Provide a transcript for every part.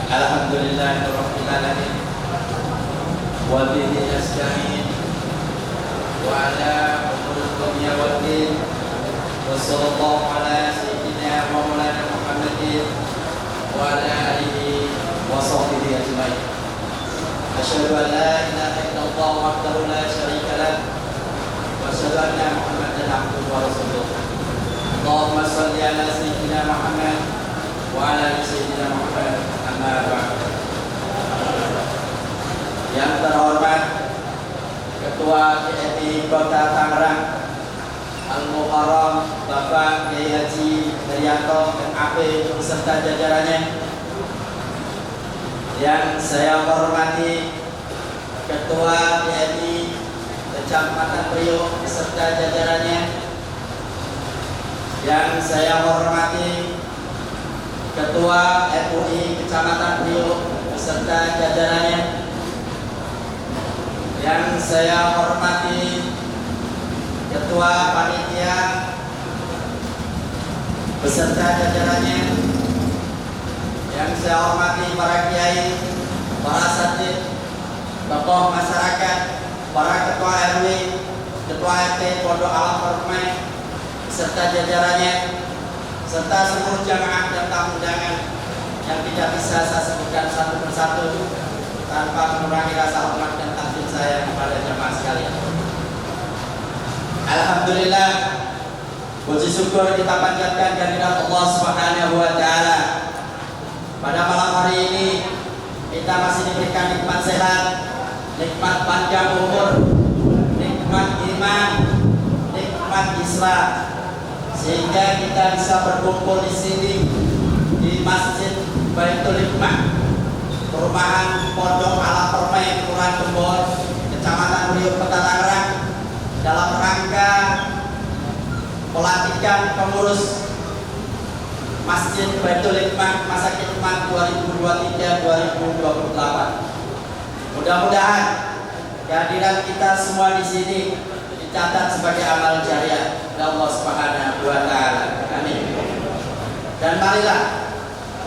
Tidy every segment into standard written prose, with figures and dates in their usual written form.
Alhamdulillahirabbil alamin wa bihi nasta'in wa ala umuril dunya waddin wa sallallahu ala sayyidina maulana Muhammadin wa ala alihi wa sahbihi ajmain. Asyhadu an la ilaha illallah wahdahu la syarika lah wa asyhadu anna Muhammadan abduhu wa rasuluh. Allahumma shalli ala sayyidina Muhammad wa ala ali sayyidina Muhammad. Amma ba'd. Yang terhormat Ketua DPI Kota Tangerang Al-Muharram Bapak Kiai Haji Herianto MAP beserta jajarannya, yang saya hormati Ketua DPI Kecamatan Priok beserta jajarannya, yang saya hormati Ketua MUI Kecamatan Priok beserta jajarannya, yang saya hormati Ketua Panitia beserta jajarannya, yang saya hormati para kiai, para asatidz, tokoh masyarakat, para ketua RW, ketua RT Pondok Alam Permai beserta jajarannya, serta seluruh jamaah dan tamu undangan yang tidak bisa saya sebutkan satu persatu tanpa mengurangi rasa hormat dan takdim saya kepada jamaah sekalian. Alhamdulillah, puji syukur kita panjatkan kehadirat Allah Subhanahu wa taala. Pada malam hari ini kita masih diberikan nikmat sehat, nikmat panjang umur, nikmat iman, nikmat Islam, sehingga kita bisa berkumpul di sini di Masjid Baitul Hikmah, perumahan Pondok Alam Permai, Kelurahan Gembor, Kecamatan Priok, Kota Tangerang, dalam rangka pelantikan pengurus Masjid Baitul Hikmah masa khidmat 2023-2028. Mudah-mudahan kehadiran kita semua di sini dicatat sebagai amal jariah Allah Subhanahu wa taala. Amin. Dan marilah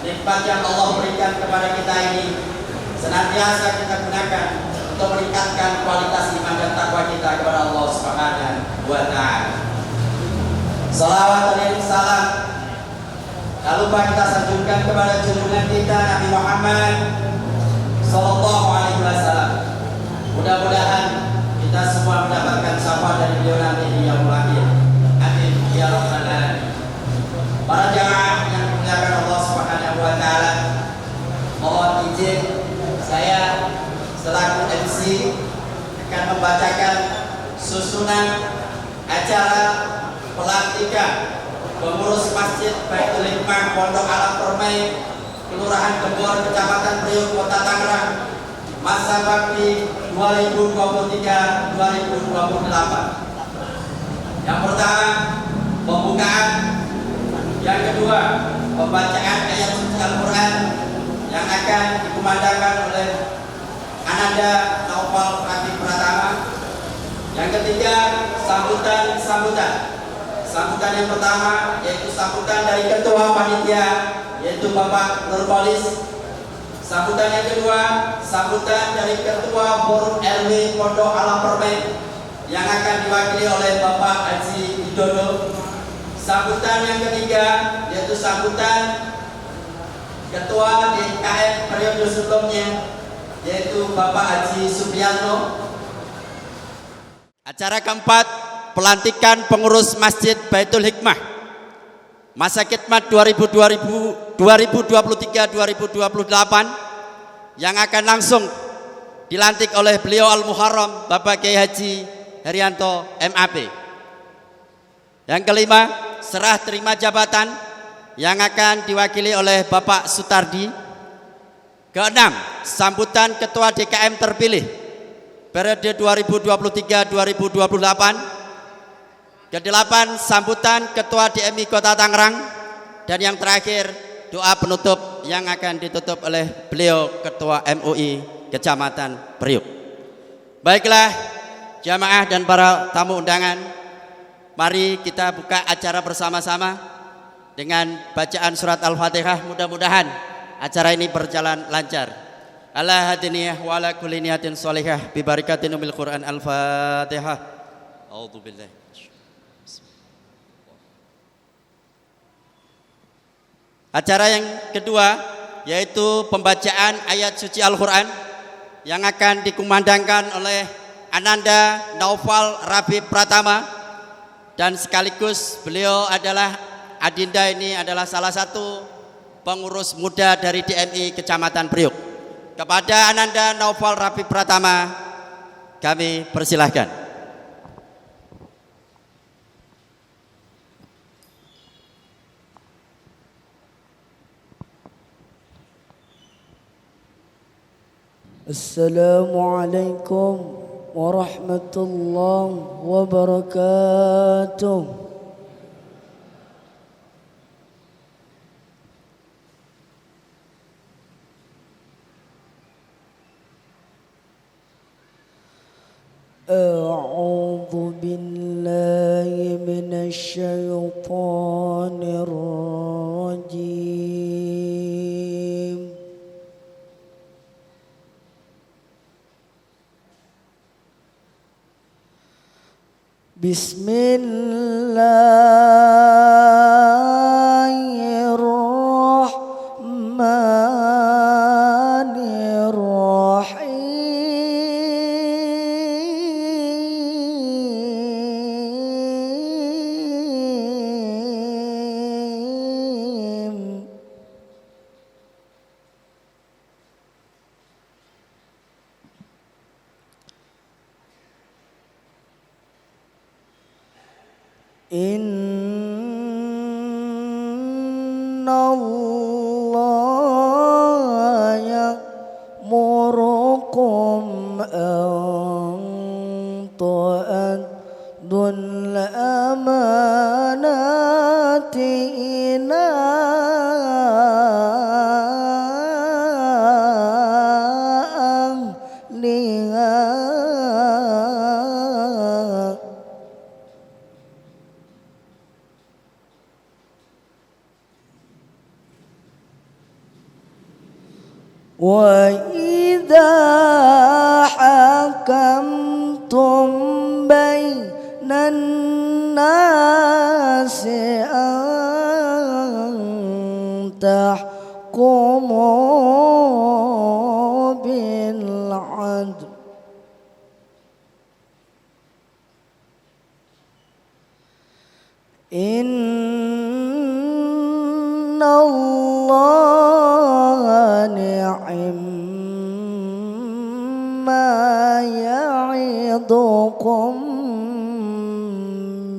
nikmat yang Allah berikan kepada kita ini senantiasa kita gunakan untuk meningkatkan kualitas iman dan takwa kita kepada Allah Subhanahu wa taala. Salawat dan salam tak lupa kita sanjungkan kepada junjungan kita Nabi Muhammad sallallahu alaihi wasallam. Mudah-mudahan kita semua mendapatkan syafaat dari beliau nanti di yaumul akhir. Amin ya rabbal alamin. Para jamaah yang dimuliakan Allah Subhanahu wa taala, mohon izin saya selaku MC akan membacakan susunan acara pelantikan pengurus Masjid Baitul Hikmah Pondok Alam Permai, Kelurahan Gembor, Kecamatan Priok, Kota Tangerang, masa bakti 2023-2028. Yang pertama, pembukaan. Yang kedua, pembacaan ayat suci Al-Quran yang akan dikumandangkan oleh Ananda Naufal Pratik Pratama. Yang ketiga, sambutan. Sambutan yang pertama yaitu sambutan dari Ketua Panitia, yaitu Bapak Nurpolis. Sambutan yang kedua, sambutan dari Ketua Forum RW Pondok Alam Permai yang akan diwakili oleh Bapak Haji Widodo. Sambutan yang ketiga yaitu sambutan Ketua DKM periode sebelumnya, yaitu Bapak Haji Supriyanto. Acara keempat, pelantikan pengurus Masjid Baitul Hikmah masa khidmat 2023-2028 yang akan langsung dilantik oleh beliau Al-Muharram Bapak Kiai Haji Herianto MAP. Yang kelima, serah terima jabatan yang akan diwakili oleh Bapak Sutardi. Keenam, sambutan Ketua DKM terpilih periode 2023-2028. Kedelapan, sambutan Ketua DMI Kota Tangerang. Dan yang terakhir, doa penutup yang akan ditutup oleh beliau Ketua MUI Kecamatan Priok. Baiklah jamaah dan para tamu undangan, mari kita buka acara bersama-sama dengan bacaan surat Al-Fatihah. Mudah-mudahan acara ini berjalan lancar. Ala hadiniyah wa ala kulli niyatin sholihah bi barakatin umil Quran. Al-Fatihah. A'udzubillah. Acara yang kedua yaitu pembacaan ayat suci Al-Quran yang akan dikumandangkan oleh Ananda Naufal Rabi Pratama, dan sekaligus beliau adalah Adinda ini adalah salah satu pengurus muda dari DMI Kecamatan Priuk. Kepada Ananda Naufal Rabi Pratama kami persilahkan. Assalamualaikum warahmatullahi wabarakatuh. A'udzu billahi minasy syaithanir rajim. Bismillahirrahmanirrahim. Innallaha ya'murukum an tu'addul amanati ila ahliha. Wa idza hakamtum bainan nasi an tahkumu bil adl. Innallaha ni'ma ya'idukum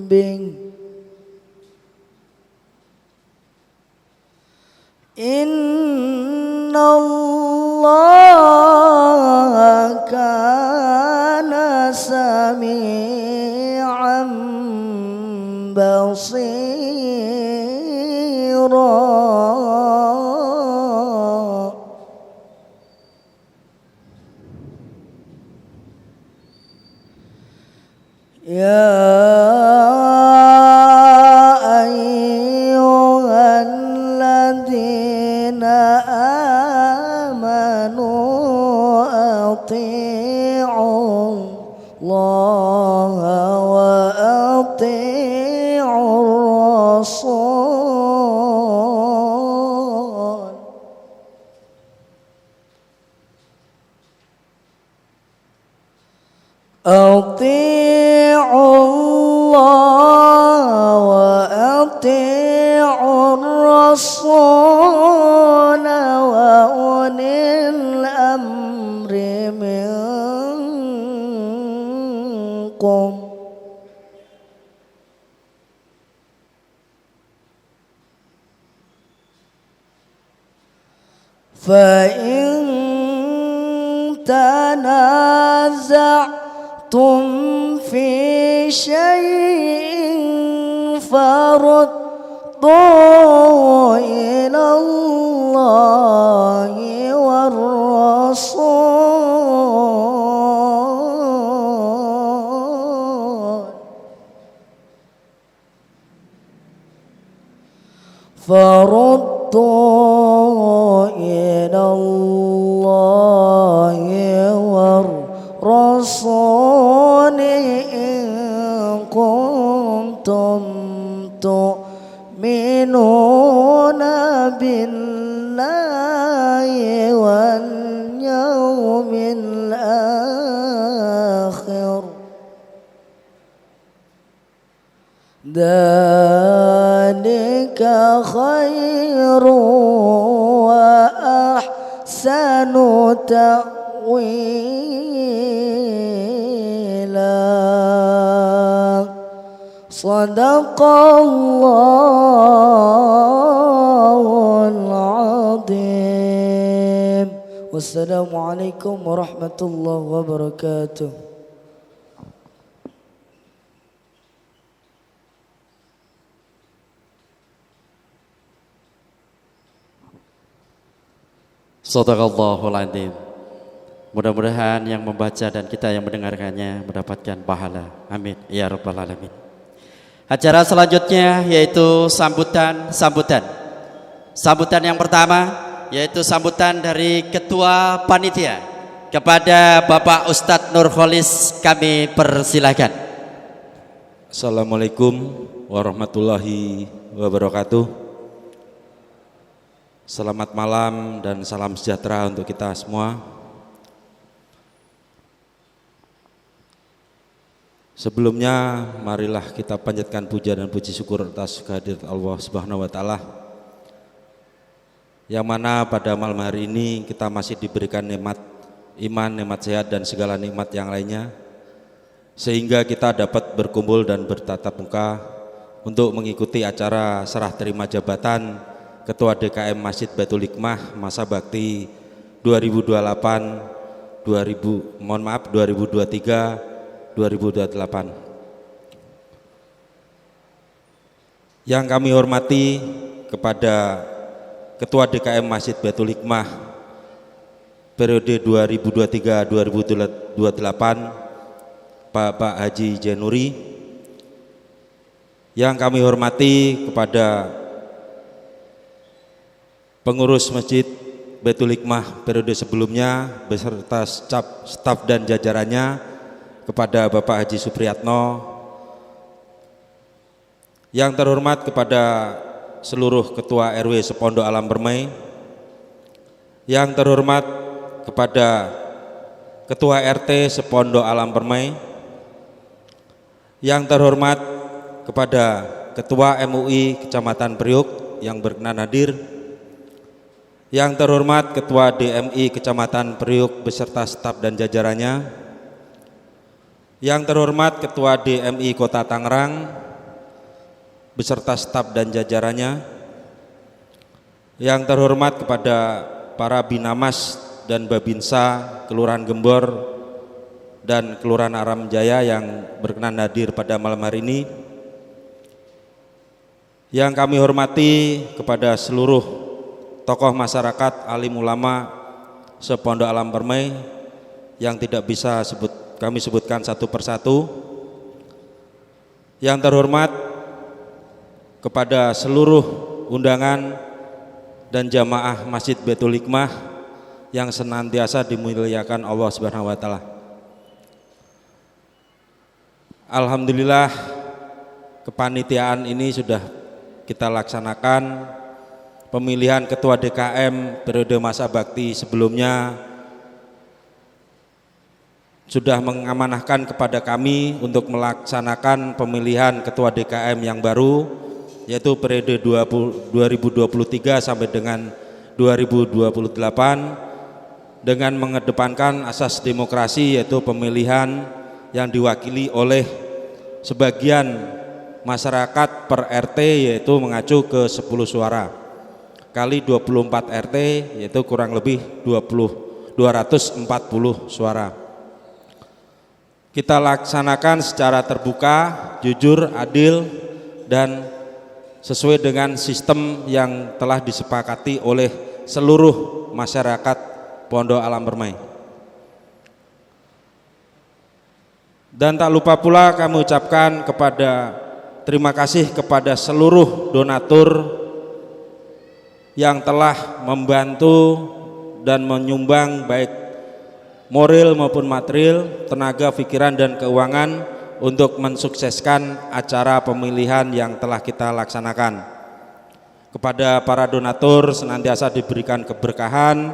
bih. Innallaha kana sami'an basira. Ya ayyuhalladzina amanu ati'ullaha wa ati'ur rasul. Ati'ullaha wa ati'ur rasul wa ulil amri minkum. Fa in tanaza'tum fi syai'in farudduhu ila Allahi war rasul. Farudduhu إلى الله والرسول إن كنتم تؤمنون بالله واليوم الآخر ذلك خير وأحسن تأويلا صدق الله العظيم والسلام عليكم ورحمة الله وبركاته. Shadaqallahul Adzim. Mudah-mudahan yang membaca dan kita yang mendengarkannya mendapatkan pahala. Amin ya rabbal alamin. Acara selanjutnya yaitu sambutan yang pertama yaitu sambutan dari Ketua Panitia kepada Bapak Ustadz Nurholis, kami persilakan. Assalamualaikum warahmatullahi wabarakatuh. Selamat malam dan salam sejahtera untuk kita semua. Sebelumnya marilah kita panjatkan puja dan puji syukur atas kehadirat Allah Subhanahu wa taala, yang mana pada malam hari ini kita masih diberikan nikmat iman, nikmat sehat dan segala nikmat yang lainnya, sehingga kita dapat berkumpul dan bertatap muka untuk mengikuti acara serah terima jabatan Ketua DKM Masjid Baitul Hikmah masa bakti 2023 2028. Yang kami hormati kepada Ketua DKM Masjid Baitul Hikmah periode 2023-2028 Bapak Haji Jainuri. Yang kami hormati kepada pengurus Masjid Baitul Hikmah periode sebelumnya beserta staf dan jajarannya, kepada Bapak Haji Supriyatno. Yang terhormat kepada seluruh Ketua RW Sepondok Alam Permai. Yang terhormat kepada Ketua RT Sepondok Alam Permai. Yang terhormat kepada Ketua MUI Kecamatan Priuk yang berkenan hadir. Yang terhormat Ketua DMI Kecamatan Priuk beserta staf dan jajarannya. Yang terhormat Ketua DMI Kota Tangerang beserta staf dan jajarannya. Yang terhormat kepada para Binamas dan Babinsa Kelurahan Gembor dan Kelurahan Aram Jaya yang berkenan hadir pada malam hari ini. Yang kami hormati kepada seluruh tokoh masyarakat, alim ulama Sepondok Alam Permai yang tidak bisa kami sebutkan satu persatu. Yang terhormat kepada seluruh undangan dan jamaah Masjid Baitul Hikmah yang senantiasa dimuliakan Allah Subhanahu wa taala. Alhamdulillah, kepanitiaan ini sudah kita laksanakan. Pemilihan Ketua DKM periode masa bakti sebelumnya sudah mengamanahkan kepada kami untuk melaksanakan pemilihan Ketua DKM yang baru, yaitu periode 2023 sampai dengan 2028, dengan mengedepankan asas demokrasi, yaitu pemilihan yang diwakili oleh sebagian masyarakat per RT, yaitu mengacu ke 10 suara kali 24 RT, yaitu kurang lebih 240 suara. Kita laksanakan secara terbuka, jujur, adil, dan sesuai dengan sistem yang telah disepakati oleh seluruh masyarakat Pondok Alam Permai. Dan tak lupa pula kami ucapkan terima kasih kepada seluruh donatur yang telah membantu dan menyumbang baik moral maupun material, tenaga, pikiran dan keuangan untuk mensukseskan acara pemilihan yang telah kita laksanakan. Kepada para donatur senantiasa diberikan keberkahan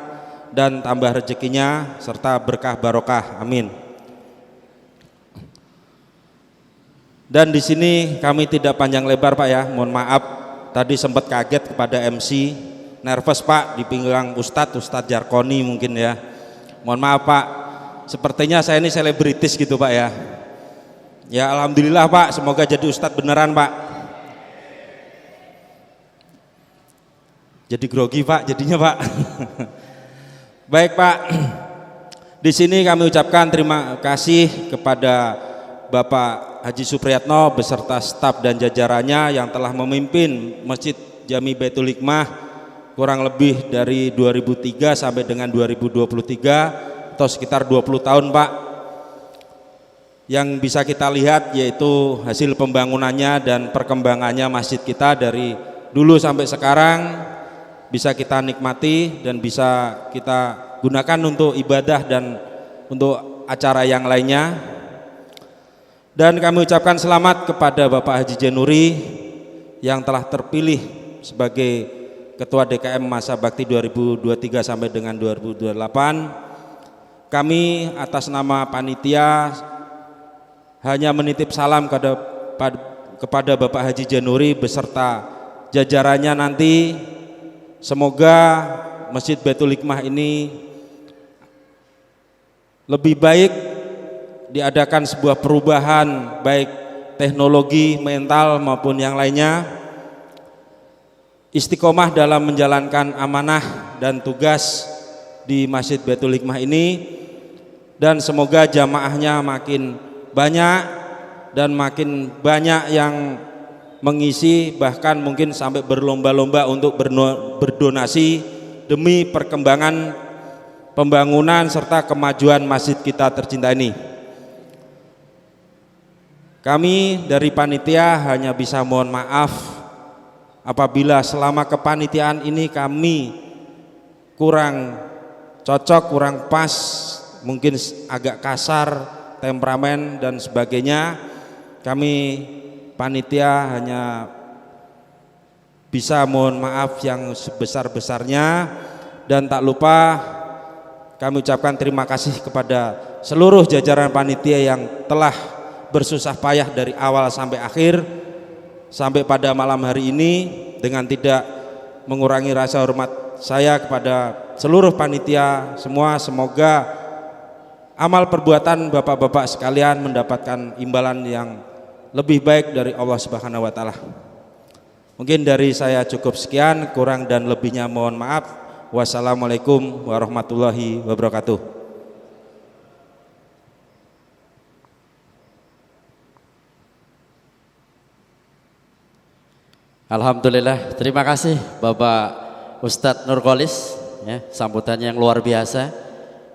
dan tambah rezekinya serta berkah barokah. Amin. Dan di sini kami tidak panjang lebar Pak ya, mohon maaf tadi sempat kaget kepada MC, nervous Pak di pinggang Ustadz Jarkoni mungkin ya. Mohon maaf Pak, sepertinya saya ini selebritis gitu Pak ya. Ya alhamdulillah Pak, semoga jadi Ustadz beneran Pak. Jadi grogi Pak jadinya Pak. Baik Pak, di sini kami ucapkan terima kasih kepada Bapak Haji Supriyatno beserta staf dan jajarannya yang telah memimpin Masjid Jami Baitul Hikmah kurang lebih dari 2003 sampai dengan 2023 atau sekitar 20 tahun Pak. Yang bisa kita lihat yaitu hasil pembangunannya dan perkembangannya masjid kita dari dulu sampai sekarang bisa kita nikmati dan bisa kita gunakan untuk ibadah dan untuk acara yang lainnya. Dan kami ucapkan selamat kepada Bapak Haji Jenuri yang telah terpilih sebagai Ketua DKM Masa Bakti 2023 sampai dengan 2028. Kami atas nama panitia hanya menitip salam kepada Bapak Haji Jenuri beserta jajarannya nanti. Semoga Masjid Baitul Hikmah ini lebih baik, diadakan sebuah perubahan baik teknologi, mental maupun yang lainnya, istiqomah dalam menjalankan amanah dan tugas di Masjid Baitul Hikmah ini, dan semoga jamaahnya makin banyak dan makin banyak yang mengisi, bahkan mungkin sampai berlomba-lomba untuk berdonasi demi perkembangan pembangunan serta kemajuan masjid kita tercinta ini. Kami dari panitia hanya bisa mohon maaf apabila selama kepanitiaan ini kami kurang cocok, kurang pas, mungkin agak kasar, temperamen dan sebagainya. Kami panitia hanya bisa mohon maaf yang sebesar-besarnya, dan tak lupa kami ucapkan terima kasih kepada seluruh jajaran panitia yang telah bersusah payah dari awal sampai akhir sampai pada malam hari ini, dengan tidak mengurangi rasa hormat saya kepada seluruh panitia semua. Semoga amal perbuatan bapak-bapak sekalian mendapatkan imbalan yang lebih baik dari Allah Subhanahu wa taala. Mungkin dari saya cukup sekian, kurang dan lebihnya mohon maaf. Wassalamualaikum warahmatullahi wabarakatuh. Alhamdulillah, terima kasih Bapak Ustadz Nurkolis ya, sambutannya yang luar biasa.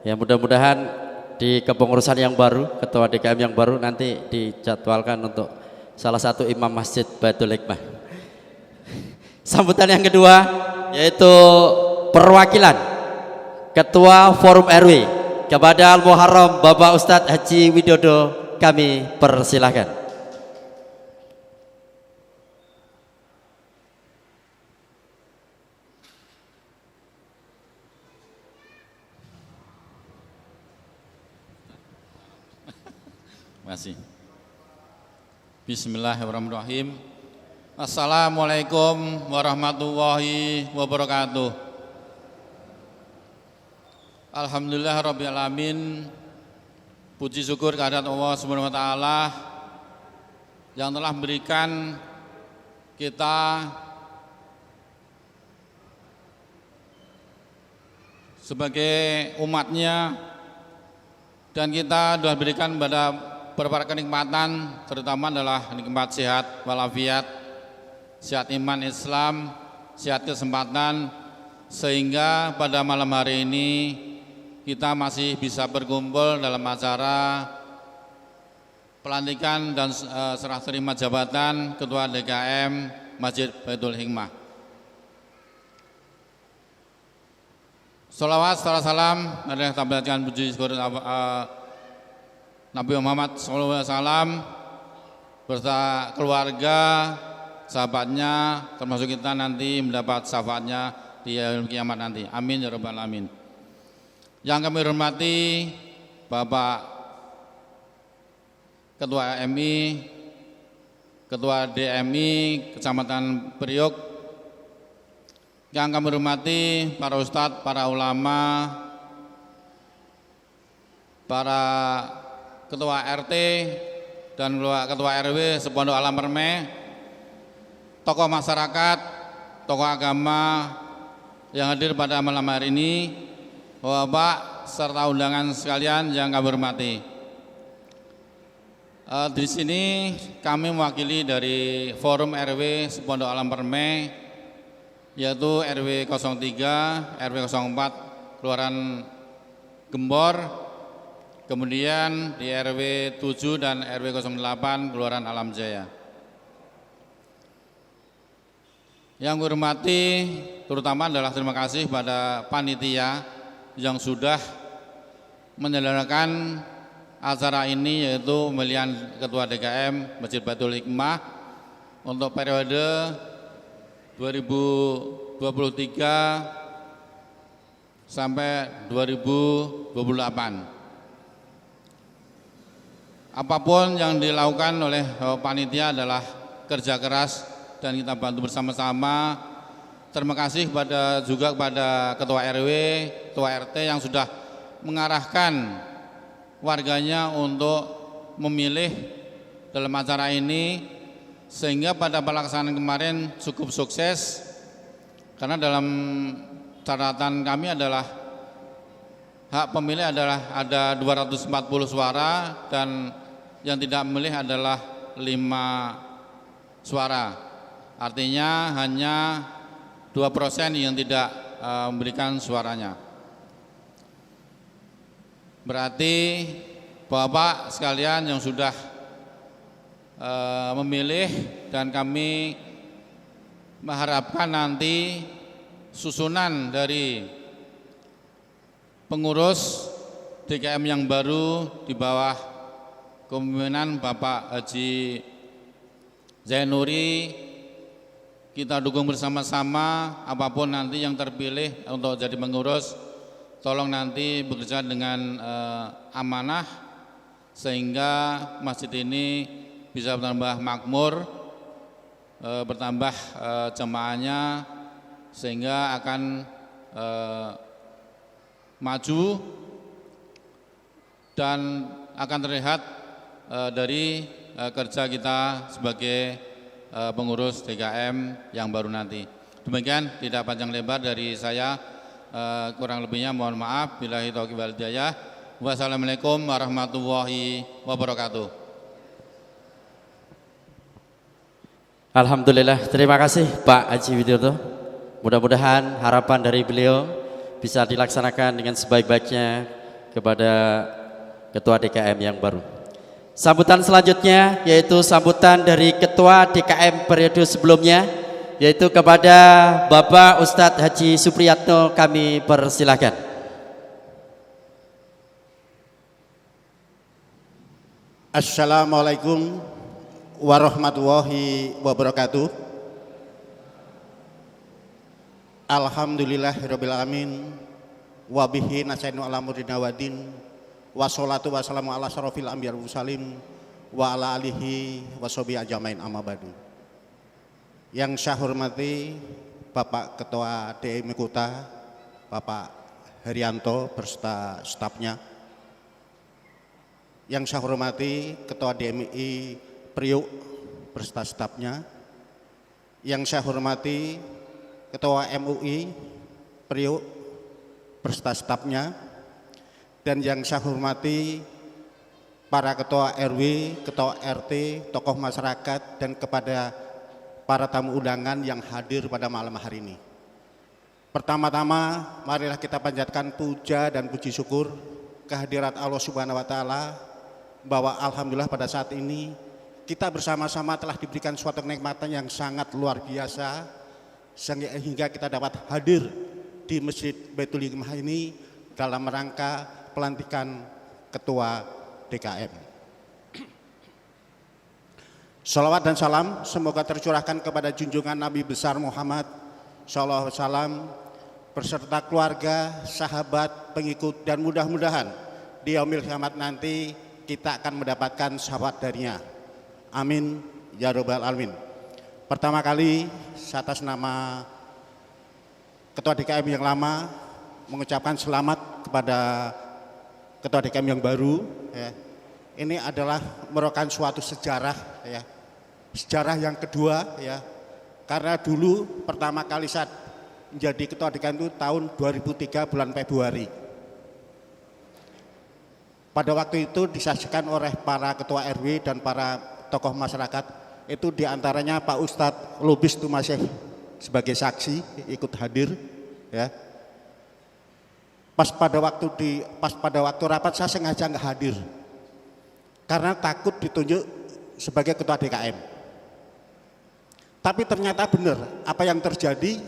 Ya, mudah-mudahan di kepengurusan yang baru, Ketua DKM yang baru nanti dijadwalkan untuk salah satu imam Masjid Baitul Hikmah. Sambutan yang kedua yaitu perwakilan Ketua Forum RW kepada Al-Muharram Bapak Ustadz Haji Widodo, kami persilahkan. Masih. Bismillahirrahmanirrahim. Assalamualaikum warahmatullahi wabarakatuh. Alhamdulillah rabbil alamin. Puji syukur kehadirat Allah Subhanahu wa taala yang telah memberikan kita sebagai umatnya, dan kita telah berikan pada beberapa kenikmatan, terutama adalah nikmat sehat walafiat, sehat iman Islam, sehat kesempatan, sehingga pada malam hari ini kita masih bisa berkumpul dalam acara pelantikan dan serah terima jabatan Ketua DKM Masjid Baitul Hikmah. Salawat, salam adalah tampilkan puji syukur Nabi Muhammad SAW beserta keluarga, sahabatnya, termasuk kita nanti mendapat syafaatnya di hari kiamat nanti. Amin ya rabbal alamin. Yang kami hormati Bapak Ketua MI, Ketua DMI Kecamatan Priok, yang kami hormati para ustadz, para ulama, para ketua RT dan ketua RW sepondok Alam Permai, tokoh masyarakat, tokoh agama yang hadir pada malam hari ini, Bapak serta undangan sekalian yang kami hormati. Di sini kami mewakili dari Forum RW sepondok Alam Permai, yaitu RW 03, RW 04, Kelurahan Gembor, kemudian di RW 7 dan RW 08, Kelurahan Alam Jaya. Yang saya hormati terutama adalah terima kasih pada panitia yang sudah menyelenggarakan acara ini, yaitu pemilihan Ketua DKM Masjid Baitul Hikmah untuk periode 2023 sampai 2028. Apapun yang dilakukan oleh panitia adalah kerja keras dan kita bantu bersama-sama. Terima kasih juga kepada Ketua RW, Ketua RT yang sudah mengarahkan warganya untuk memilih dalam acara ini, sehingga pada pelaksanaan kemarin cukup sukses, karena dalam catatan kami adalah hak pemilih adalah ada 240 suara dan yang tidak memilih adalah 5 suara. Artinya hanya 2% yang tidak memberikan suaranya. Berarti Bapak sekalian yang sudah memilih, dan kami mengharapkan nanti susunan dari pengurus DKM yang baru di bawah kepemimpinan Bapak Haji Zainuri, kita dukung bersama-sama. Apapun nanti yang terpilih untuk jadi pengurus, tolong nanti bekerja dengan amanah sehingga masjid ini bisa bertambah makmur, bertambah jemaahnya, sehingga akan maju dan akan terlihat dari kerja kita sebagai pengurus DKM yang baru nanti. Demikian, tidak panjang lebar dari saya, kurang lebihnya mohon maaf. Billahi taufiq wal hidayah. Wassalamualaikum warahmatullahi wabarakatuh. Alhamdulillah, terima kasih Pak Haji Widodo. Mudah-mudahan harapan dari beliau bisa dilaksanakan dengan sebaik-baiknya kepada Ketua DKM yang baru. Sambutan selanjutnya yaitu sambutan dari Ketua DKM periode sebelumnya, yaitu kepada Bapak Ustadz Haji Supriyatno, kami persilahkan. Assalamualaikum warahmatullahi wabarakatuh. Alhamdulillahirabbil alamin wa bihi nasta'inu ala murina wadin wassalatu wassalamu ala syarafil anbiya wal mursalin wa ala alihi washabihi ajmain, amma ba'du. Yang saya hormati Bapak Ketua DMI Kota, Bapak Herianto beserta stafnya. Yang saya hormati Ketua DMI Priok beserta stafnya. Yang saya hormati Ketua MUI Priok beserta stafnya. Dan yang saya hormati para Ketua RW, Ketua RT, tokoh masyarakat, dan kepada para tamu undangan yang hadir pada malam hari ini. Pertama-tama marilah kita panjatkan puja dan puji syukur kehadirat Allah Subhanahu wa taala, bahwa alhamdulillah pada saat ini kita bersama-sama telah diberikan suatu kenikmatan yang sangat luar biasa, sehingga kita dapat hadir di Masjid Baitul Hikmah ini dalam rangka pelantikan Ketua DKM. Salawat dan salam semoga tercurahkan kepada junjungan Nabi besar Muhammad sallallahu alaihi wasallam beserta keluarga, sahabat, pengikut, dan mudah-mudahan di yaumil kiamat nanti kita akan mendapatkan syafaat darinya. Amin ya rabbal alamin. Pertama kali atas nama Ketua DKM yang lama mengucapkan selamat kepada Ketua DKM yang baru. Ya. Ini adalah merupakan suatu sejarah, ya. Sejarah yang kedua, ya. Karena dulu pertama kali saat menjadi Ketua DKM itu tahun 2003 bulan Februari. Pada waktu itu disaksikan oleh para ketua RW dan para tokoh masyarakat, itu diantaranya Pak Ustadz Lubis itu masih sebagai saksi ikut hadir, ya. Pas pada waktu rapat saya sengaja nggak hadir karena takut ditunjuk sebagai ketua DKM. Tapi ternyata benar apa yang terjadi,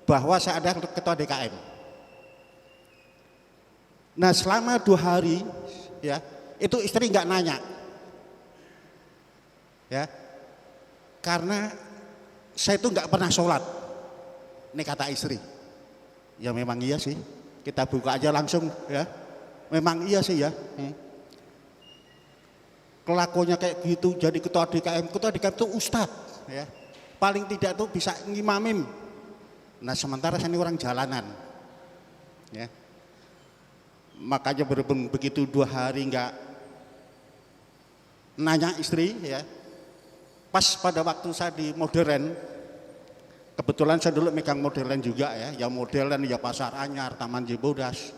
bahwa saya ada ketua DKM. Nah selama 2 hari, ya, itu istri nggak nanya, ya, karena saya itu nggak pernah sholat. Ini kata istri. Ya memang iya sih. Kita buka aja langsung, ya. Memang iya sih, ya. Kelakuannya kayak gitu jadi ketua DKM. Ketua DKM itu ustadz, ya. Paling tidak tuh bisa ngimamim. Nah sementara saya ini orang jalanan, ya. Makanya berhubung begitu 2 hari nggak nanya istri, ya. Pas pada waktu saya di modern, kebetulan saya dulu megang modern juga, ya. Ya modern, ya Pasar Anyar, Taman Cibodas.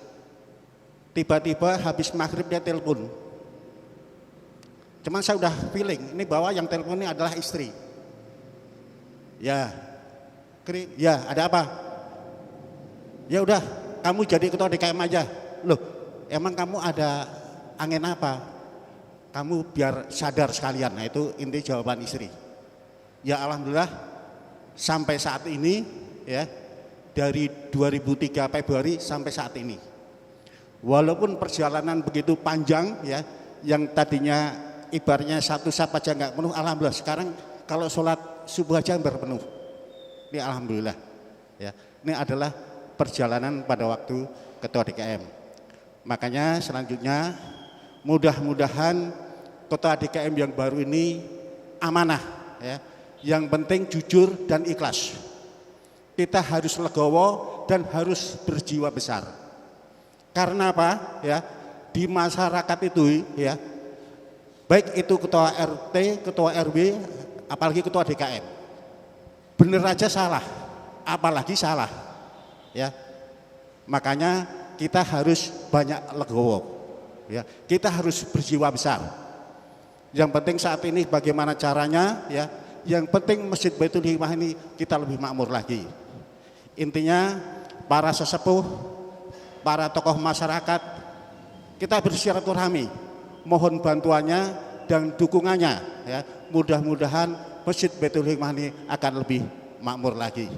Tiba-tiba habis maghrib dia telepon. Cuman saya udah feeling ini bahwa yang telepon ini adalah istri. Ya, ya ada apa? Ya udah, kamu jadi ketua DKM aja. Loh, emang kamu ada angin apa? Kamu biar sadar sekalian. Nah itu inti jawaban istri. Ya alhamdulillah sampai saat ini, ya, dari 2003 Februari sampai saat ini. Walaupun perjalanan begitu panjang, ya, yang tadinya ibaratnya 1 saf aja nggak penuh, alhamdulillah sekarang kalau sholat subuh aja berpenuh. Ini alhamdulillah, ya. Ini adalah perjalanan pada waktu ketua DKM. Makanya selanjutnya mudah-mudahan ketua DKM yang baru ini amanah, ya. Yang penting jujur dan ikhlas. Kita harus legowo dan harus berjiwa besar. Karena apa? Ya, di masyarakat itu, ya, baik itu ketua RT, ketua RW, apalagi ketua DKM, bener aja salah, apalagi salah, ya. Makanya kita harus banyak legowo, ya. Kita harus berjiwa besar. Yang penting saat ini bagaimana caranya, ya. Yang penting Masjid Baitul Hikmah ini kita lebih makmur lagi. Intinya para sesepuh, para tokoh masyarakat, kita bersilaturahmi, mohon bantuannya dan dukungannya, ya. Mudah-mudahan Masjid Baitul Hikmah ini akan lebih makmur lagi.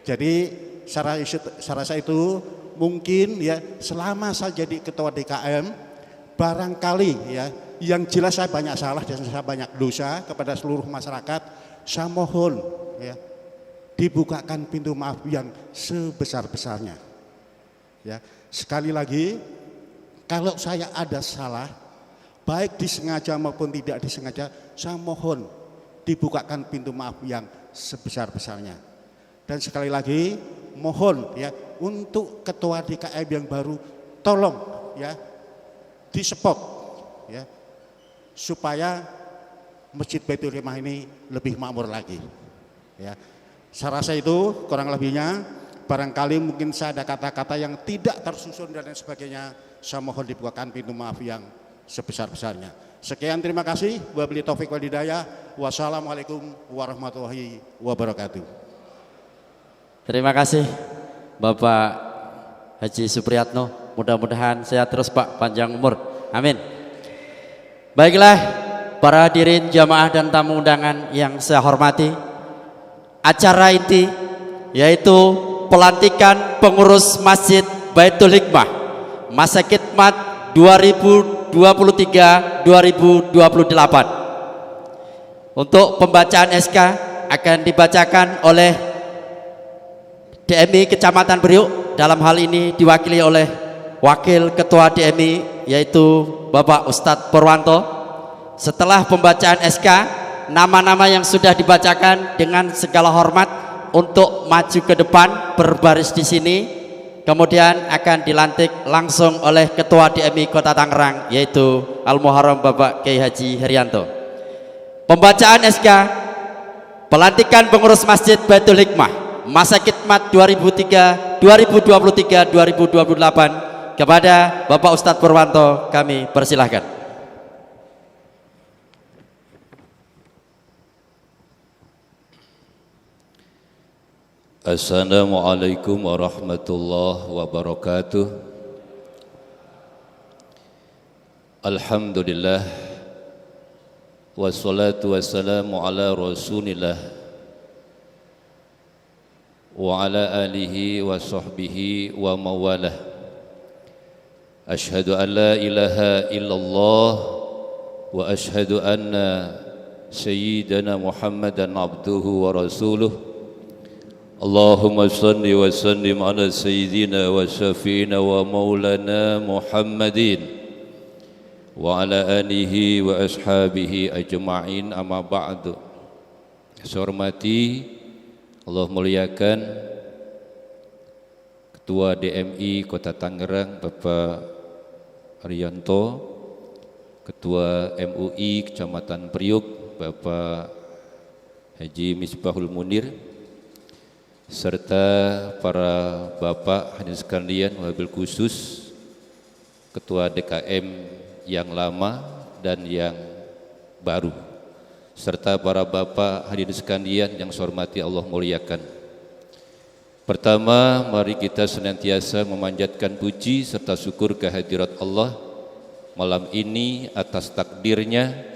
Jadi saya rasa itu mungkin, ya, selama saya jadi ketua DKM barangkali, ya, yang jelas saya banyak salah dan saya banyak dosa kepada seluruh masyarakat. Saya mohon, ya, dibukakan pintu maaf yang sebesar-besarnya. Ya, sekali lagi, kalau saya ada salah, baik disengaja maupun tidak disengaja, saya mohon dibukakan pintu maaf yang sebesar-besarnya. Dan sekali lagi, mohon, ya, untuk ketua DKM yang baru, tolong, ya, disupport, ya, supaya Masjid Baitul Hikmah ini lebih makmur lagi, ya. Saya rasa itu kurang lebihnya. Barangkali mungkin saya ada kata-kata yang tidak tersusun dan lain sebagainya, saya mohon dibukakan pintu maaf yang sebesar-besarnya. Sekian, terima kasih. Wabillahi taufik wal hidayah. Wassalamualaikum warahmatullahi wabarakatuh. Terima kasih Bapak Haji Supriyatno. Mudah-mudahan sehat terus Pak, panjang umur. Amin. Baiklah para hadirin jamaah dan tamu undangan yang saya hormati, acara inti yaitu pelantikan pengurus Masjid Baitul Hikmah masa khidmat 2023-2028. Untuk pembacaan SK akan dibacakan oleh DMI Kecamatan Priuk, dalam hal ini diwakili oleh Wakil Ketua DMI yaitu Bapak Ustadz Purwanto. Setelah pembacaan SK, nama-nama yang sudah dibacakan dengan segala hormat untuk maju ke depan berbaris di sini, kemudian akan dilantik langsung oleh Ketua DMI Kota Tangerang yaitu Al-Muharram Bapak Kiai Haji Herianto. Pembacaan SK pelantikan pengurus Masjid Baitul Hikmah masa khidmat 2023-2028 kepada Bapak Ustadz Purwanto kami persilahkan. Assalamualaikum warahmatullahi wabarakatuh. Alhamdulillah, wassalatu wassalamu ala rasulillah wa ala alihi wa sahbihi wa mawalah. Ashhadu an la ilaha illallah wa ashhadu anna sayyidana Muhammadan abduhu wa rasuluh. Allahumma salli wa sallim ala sayyidina wa syafi'ina wa maulana Muhammadin wa ala alihi wa ashabihi ajma'in, amma ba'du. Saya hormati, Allah muliakan Ketua DMI Kota Tangerang Bapak Arianto, Ketua MUI Kecamatan Priuk Bapak Haji Misbahul Munir, serta para bapak hadirin sekalian, wabil khusus Ketua DKM yang lama dan yang baru, serta para bapak hadirin sekalian yang saya hormati, Allah muliakan. Pertama, mari kita senantiasa memanjatkan puji serta syukur kehadirat Allah malam ini atas takdirnya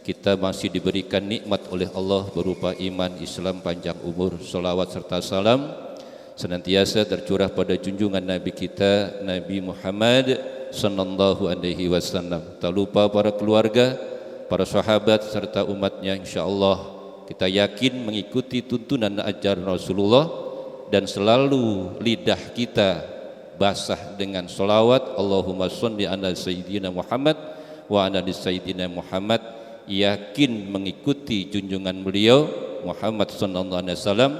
kita masih diberikan nikmat oleh Allah berupa iman, Islam, panjang umur. Salawat serta salam senantiasa tercurah pada junjungan Nabi kita, Nabi Muhammad sallallahu alaihi wasallam. Tak lupa para keluarga, para sahabat serta umatnya, insyaallah kita yakin mengikuti tuntunan dan ajaran Rasulullah dan selalu lidah kita basah dengan salawat Allahumma sholli ala sayyidina Muhammad wa ala sayyidina Muhammad. Yakin mengikuti junjungan beliau Muhammad sallallahu alaihi wasallam,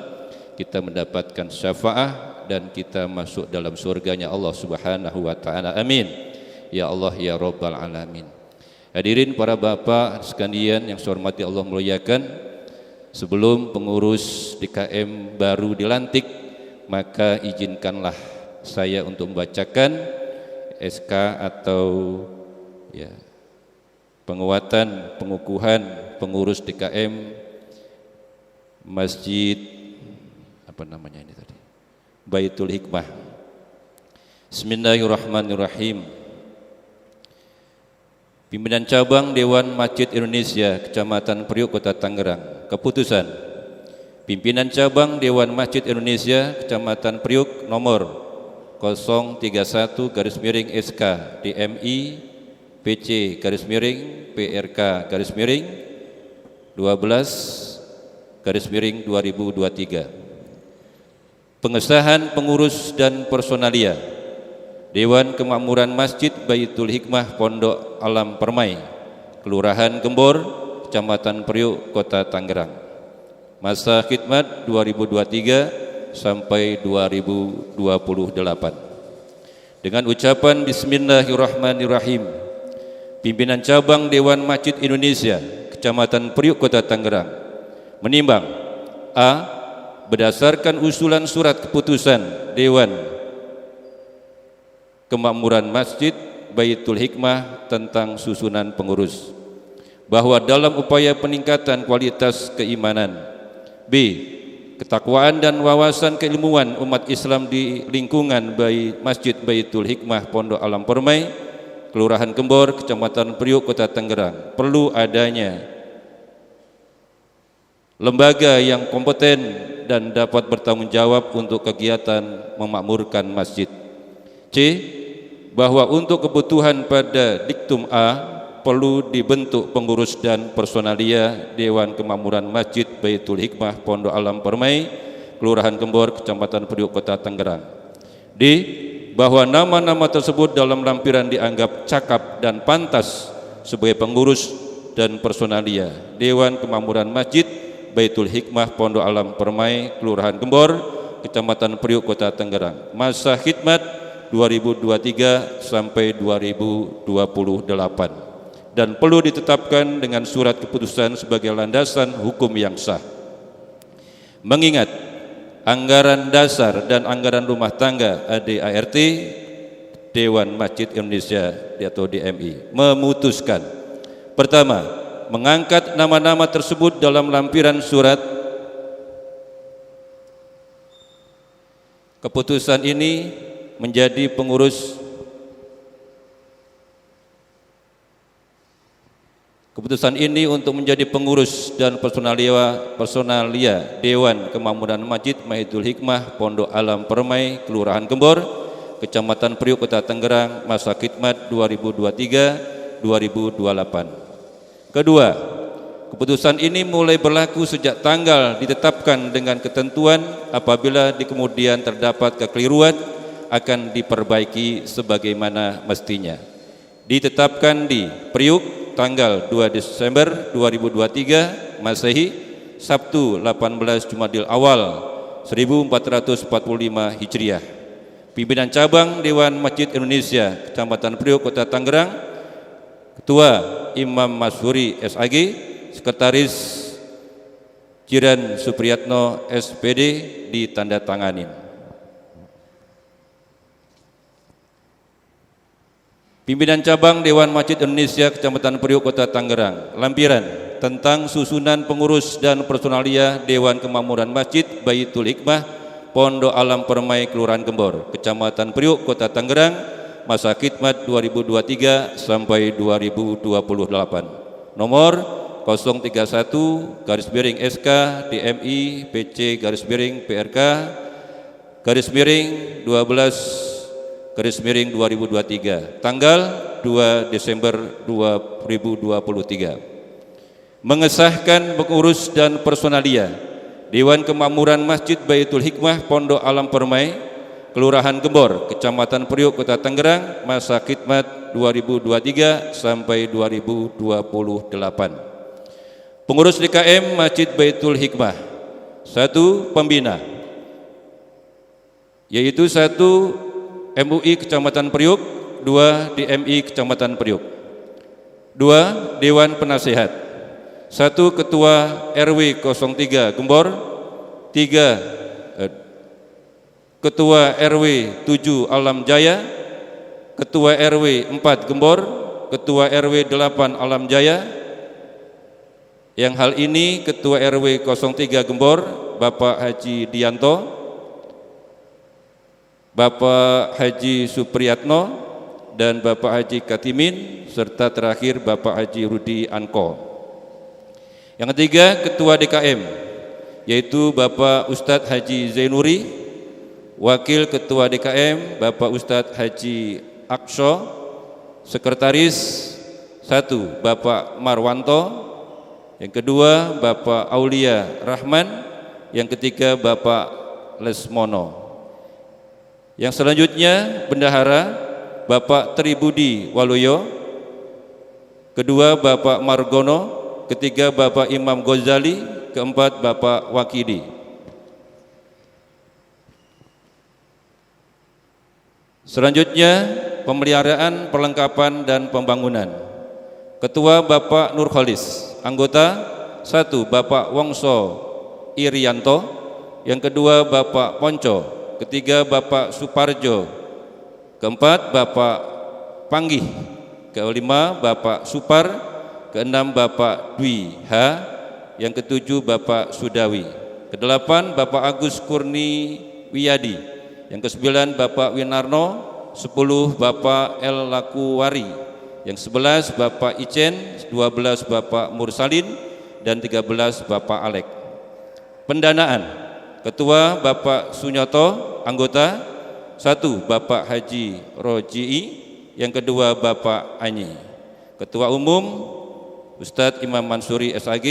kita mendapatkan syafaat dan kita masuk dalam surganya Allah Subhanahu wa taala. Amin ya Allah ya rabbal alamin. Hadirin para bapak sekalian yang saya hormati, Allah muliakan, sebelum pengurus DKM baru dilantik, maka izinkanlah saya untuk membacakan SK atau ya penguatan pengukuhan pengurus DKM Masjid Baitul Hikmah. Bismillahirrahmanirrahim. Pimpinan Cabang Dewan Masjid Indonesia Kecamatan Priuk Kota Tangerang. Keputusan Pimpinan Cabang Dewan Masjid Indonesia Kecamatan Priuk nomor 031/SK DMI PC PRK 12/2023. Pengesahan pengurus dan personalia Dewan Kemakmuran Masjid Baitul Hikmah Pondok Alam Permai, Kelurahan Gembor, Kecamatan Priuk, Kota Tangerang. Masa khidmat 2023 sampai 2028. Dengan ucapan Bismillahirrahmanirrahim, Pimpinan Cabang Dewan Masjid Indonesia Kecamatan Priuk Kota Tangerang menimbang: A. Berdasarkan usulan surat keputusan Dewan Kemakmuran Masjid Baitul Hikmah tentang susunan pengurus, bahwa dalam upaya peningkatan kualitas keimanan, B. Ketakwaan dan wawasan keilmuan umat Islam di lingkungan Masjid Baitul Hikmah Pondok Alam Permai, Kelurahan Gembor, Kecamatan Priuk, Kota Tangerang, perlu adanya lembaga yang kompeten dan dapat bertanggung jawab untuk kegiatan memakmurkan masjid. C. Bahwa untuk kebutuhan pada diktum A perlu dibentuk pengurus dan personalia Dewan Kemakmuran Masjid Baitul Hikmah Pondok Alam Permai, Kelurahan Gembor, Kecamatan Priuk, Kota Tangerang. D. Bahwa nama-nama tersebut dalam lampiran dianggap cakap dan pantas sebagai pengurus dan personalia Dewan Kemakmuran Masjid Baitul Hikmah Pondok Alam Permai, Kelurahan Gembor, Kecamatan Priuk, Kota Tangerang. Masa khidmat 2023 sampai 2028 dan perlu ditetapkan dengan surat keputusan sebagai landasan hukum yang sah. Mengingat anggaran dasar dan anggaran rumah tangga ADART Dewan Masjid Indonesia atau DMI memutuskan: pertama, mengangkat nama-nama tersebut dalam lampiran surat keputusan ini menjadi pengurus. Keputusan ini untuk menjadi pengurus dan personalia Dewan Kemakmuran Masjid Baitul Hikmah Pondok Alam Permai, Kelurahan Gembor, Kecamatan Priuk, Kota Tangerang, masa khidmat 2023-2028. Kedua, keputusan ini mulai berlaku sejak tanggal ditetapkan dengan ketentuan apabila di kemudian terdapat kekeliruan akan diperbaiki sebagaimana mestinya. Ditetapkan di Priuk tanggal 2 Desember 2023 Masehi, Sabtu 18 Jumadil Awal 1445 Hijriah. Pimpinan Cabang Dewan Masjid Indonesia Kecamatan Priuk, Kota Tangerang, Ketua Imam Masyhuri SAG, Sekretaris Jiran Supriyatno SPD ditandatanganin. Pimpinan Cabang Dewan Masjid Indonesia Kecamatan Priuk, Kota Tangerang. Lampiran tentang susunan pengurus dan personalia Dewan Kemakmuran Masjid Baitul Hikmah Pondok Alam Permai, Kelurahan Gembor, Kecamatan Priuk, Kota Tangerang, masa khidmat 2023 sampai 2028. Nomor 031/SK DMI PC PRK /12/2023 tanggal 2 Desember 2023. Mengesahkan pengurus dan personalia Dewan Kemakmuran Masjid Baitul Hikmah Pondok Alam Permai, Kelurahan Gembor, Kecamatan Priuk, Kota Tangerang, masa khidmat 2023 sampai 2028. Pengurus DKM Masjid Baitul Hikmah: 1. Pembina, yaitu 1. MUI Kecamatan Priuk, 2. DMI Kecamatan Priuk. 2. Dewan Penasehat: 1. Ketua RW 03 Gembor, 3. Ketua RW 7 Alam Jaya, Ketua RW 4 Gembor, Ketua RW 8 Alam Jaya. Yang hal ini Ketua RW 03 Gembor Bapak Haji Dianto, Bapak Haji Supriyatno, dan Bapak Haji Katimin, serta terakhir Bapak Haji Rudi Anko. Yang ketiga, Ketua DKM, yaitu Bapak Ustadz Haji Zainuri, Wakil Ketua DKM Bapak Ustadz Haji Akso, Sekretaris 1 Bapak Marwanto, yang kedua Bapak Aulia Rahman, yang ketiga Bapak Lesmono. Yang selanjutnya Bendahara Bapak Tribudi Waluyo, kedua Bapak Margono, ketiga Bapak Imam Ghazali, keempat Bapak Wakidi. Selanjutnya pemeliharaan, perlengkapan dan pembangunan. Ketua Bapak Nurholis, anggota 1 Bapak Wongso Irianto, yang kedua Bapak Ponco, ketiga Bapak Suparjo, keempat Bapak Panggih, kelima Bapak Supar, keenam Bapak Dwi H, yang ketujuh Bapak Sudawi, kedelapan Bapak Agus Kurni Wiyadi, yang kesembilan Bapak Winarno, 10 Bapak El Lakuwari, yang 11 Bapak Icen, 12 Bapak Mursalin, dan 13 Bapak Alek. Pendanaan, Ketua Bapak Sunyoto, anggota. 1 Bapak Haji Roji'i, yang kedua Bapak Anyi. Ketua Umum Ustadz Imam Mansuri SAG,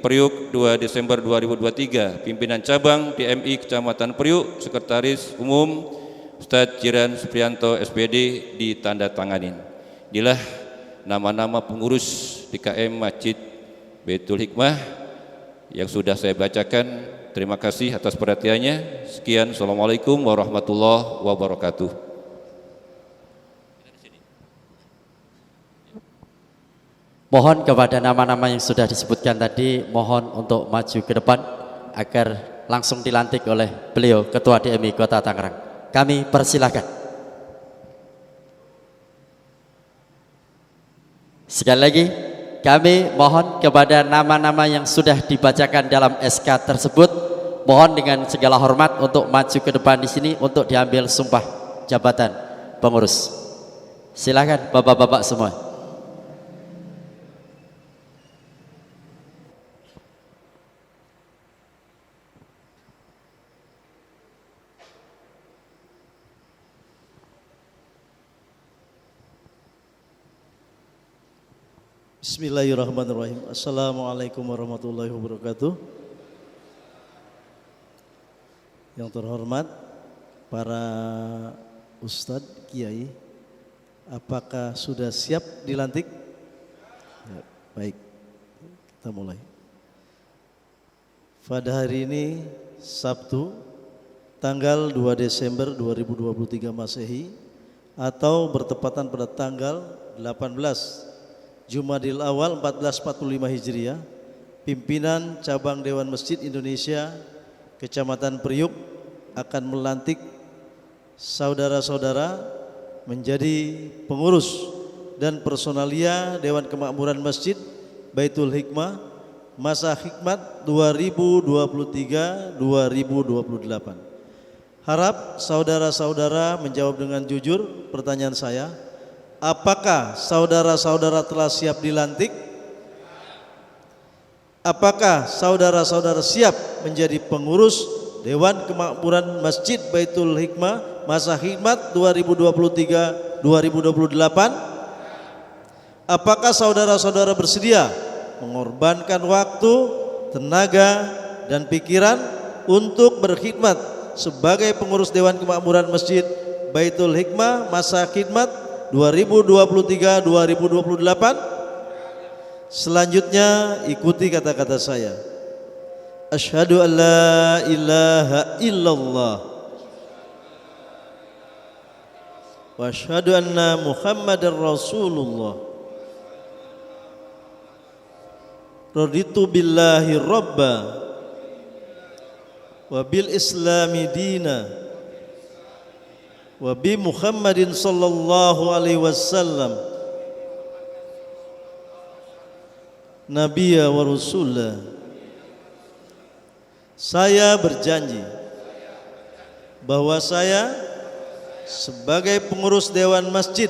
Priuk 2 Desember 2023. Pimpinan Cabang DMI Kecamatan Priuk, Sekretaris Umum Ustadz Jiran Supriyanto SPD ditandatanganin. Inilah nama-nama pengurus DKM Masjid Baitul Hikmah yang sudah saya bacakan. Terima kasih atas perhatiannya. Sekian, Assalamualaikum warahmatullahi wabarakatuh. Mohon kepada nama-nama yang sudah disebutkan tadi, mohon untuk maju ke depan agar langsung dilantik oleh beliau Ketua DMI Kota Tangerang. Kami persilahkan. Sekali lagi, kami mohon kepada nama-nama yang sudah dibacakan dalam SK tersebut, mohon dengan segala hormat untuk maju ke depan di sini untuk diambil sumpah jabatan pengurus. Silakan bapak-bapak semua. Bismillahirrahmanirrahim. Assalamualaikum warahmatullahi wabarakatuh. Yang terhormat para ustadz, kiai, apakah sudah siap dilantik? Ya, baik, kita mulai. Pada hari ini Sabtu tanggal 2 Desember 2023 Masehi atau bertepatan pada tanggal 18 Jumadil Awal 1445 Hijriah, pimpinan Cabang Dewan Masjid Indonesia Kecamatan Priuk akan melantik saudara-saudara menjadi pengurus dan personalia Dewan Kemakmuran Masjid Baitul Hikmah masa khidmat 2023-2028. Harap saudara-saudara menjawab dengan jujur pertanyaan saya. Apakah saudara-saudara telah siap dilantik? Apakah saudara-saudara siap menjadi pengurus Dewan Kemakmuran Masjid Baitul Hikmah masa khidmat 2023-2028? Apakah saudara-saudara bersedia mengorbankan waktu, tenaga, dan pikiran untuk berkhidmat sebagai pengurus Dewan Kemakmuran Masjid Baitul Hikmah masa khidmat 2023-2028? Selanjutnya ikuti kata-kata saya. Asyhadu an la ilaha illallah wa asyhadu anna Muhammadar Rasulullah. Raditu billahi rabba wa bil islami dina wa bi Muhammadin sallallahu alaihi wasallam nabiyya wa rasulah. Saya berjanji bahwa saya sebagai pengurus Dewan Masjid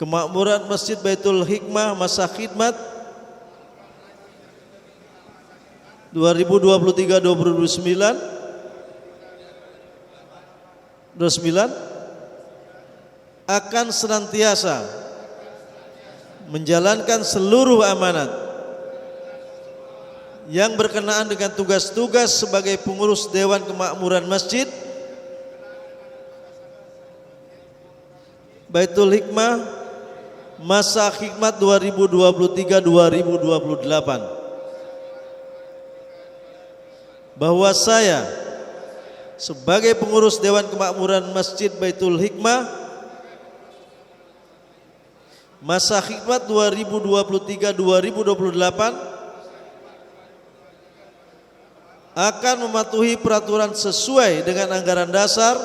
Kemakmuran Masjid Baitul Hikmah masa khidmat 2023-2029 akan senantiasa menjalankan seluruh amanat yang berkenaan dengan tugas-tugas sebagai pengurus Dewan Kemakmuran Masjid Baitul Hikmah masa khidmat 2023-2028, bahwa saya sebagai pengurus Dewan Kemakmuran Masjid Baitul Hikmah masa khidmat 2023-2028 akan mematuhi peraturan sesuai dengan anggaran dasar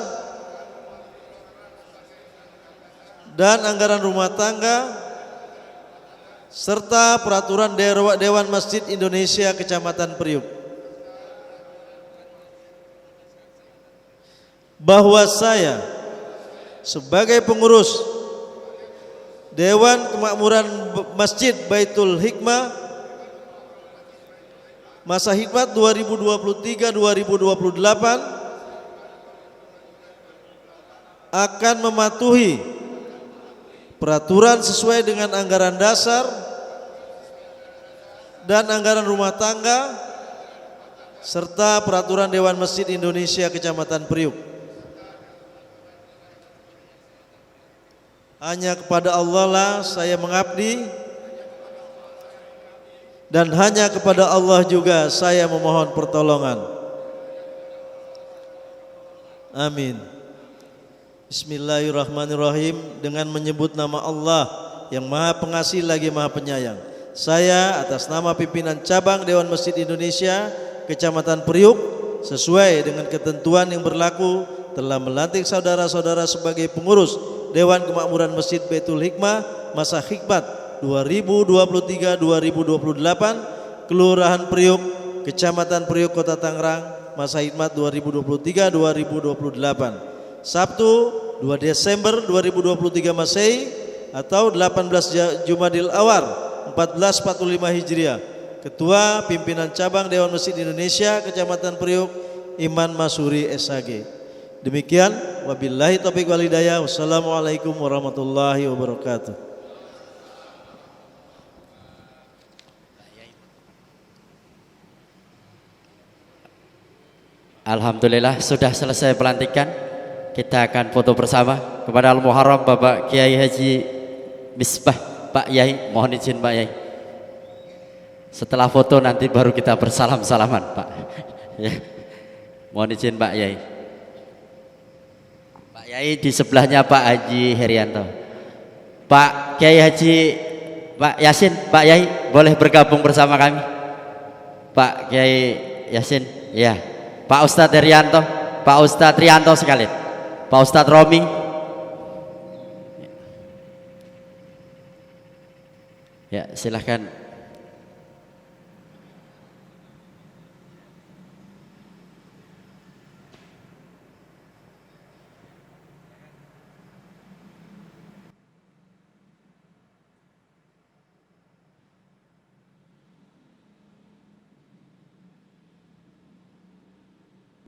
dan anggaran rumah tangga serta peraturan Dewan Masjid Indonesia Kecamatan Priuk. Bahwa saya sebagai pengurus Dewan Kemakmuran Masjid Baitul Hikmah masa hikmat 2023-2028 akan mematuhi peraturan sesuai dengan anggaran dasar dan anggaran rumah tangga serta peraturan Dewan Masjid Indonesia Kecamatan Priuk. Hanya kepada Allah lah saya mengabdi, dan hanya kepada Allah juga saya memohon pertolongan. Amin. Bismillahirrahmanirrahim. Dengan menyebut nama Allah yang Maha Pengasih lagi Maha Penyayang, saya atas nama pimpinan cabang Dewan Masjid Indonesia Kecamatan Priuk sesuai dengan ketentuan yang berlaku telah melantik saudara-saudara sebagai pengurus Dewan Kemakmuran Masjid Baitul Hikmah masa hikmat 2023-2028 Kelurahan Priuk, Kecamatan Priuk, Kota Tangerang, masa hikmat 2023-2028. Sabtu 2 Desember 2023 Masehi atau 18 Jumadil Awal 1445 Hijriah. Ketua Pimpinan Cabang Dewan Masjid Indonesia Kecamatan Priuk, Iman Masuri SHG. Demikian, wabillahi taufiq wal hidayah. Wassalamualaikum warahmatullahi wabarakatuh. Alhamdulillah sudah selesai pelantikan. Kita akan foto bersama. Kepada Al-Muharram Bapak Kiai Haji Misbah, Pak Yai, mohon izin Pak Yai. Setelah foto nanti baru kita bersalam-salaman Pak. Ya. Mohon izin Pak Yai. Pak Yai di sebelahnya Pak Haji Herianto. Pak Kiai Haji Pak Yasin, Pak Yai boleh bergabung bersama kami. Pak Kiai Yasin, ya. Pak Ustadz Herianto, Pak Ustadz Rianto sekalian. Pak Ustadz Romi. Ya, silahkan.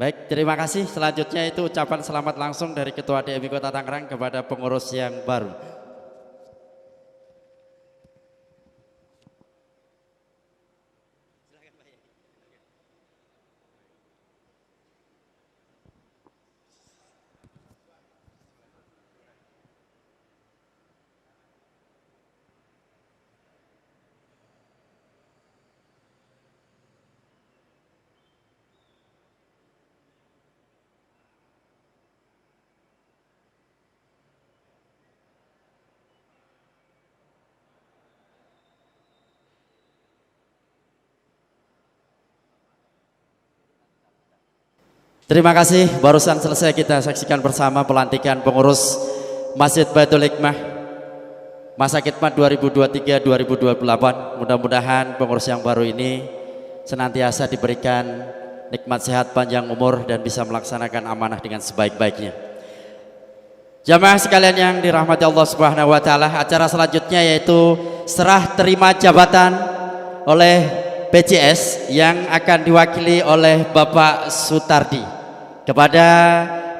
Baik, terima kasih. Selanjutnya itu ucapan selamat langsung dari Ketua DMI Kota Tangerang kepada pengurus yang baru. Terima kasih, barusan selesai kita saksikan bersama pelantikan pengurus Masjid Baitul Hikmah masa khidmat 2023-2028. Mudah-mudahan pengurus yang baru ini senantiasa diberikan nikmat sehat, panjang umur, dan bisa melaksanakan amanah dengan sebaik-baiknya. Jamaah sekalian yang dirahmati Allah Subhanahu wa taala, acara selanjutnya yaitu serah terima jabatan oleh PJS yang akan diwakili oleh Bapak Sutardi. Kepada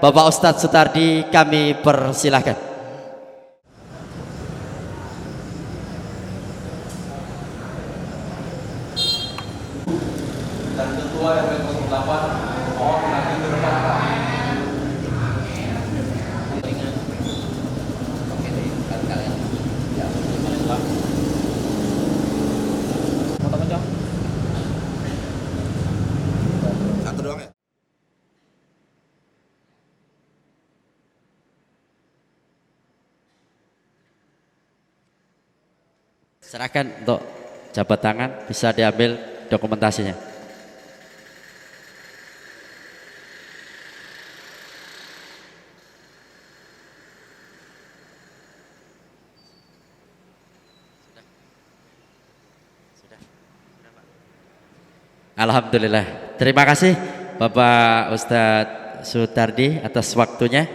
Bapak Ustadz Sutardi kami persilahkan. Dan Ketua RW 08 mohon nanti berkata. Satu doang ya? Serahkan untuk jabat tangan, bisa diambil dokumentasinya. Alhamdulillah. Terima kasih Bapak Ustadz Sutardi atas waktunya.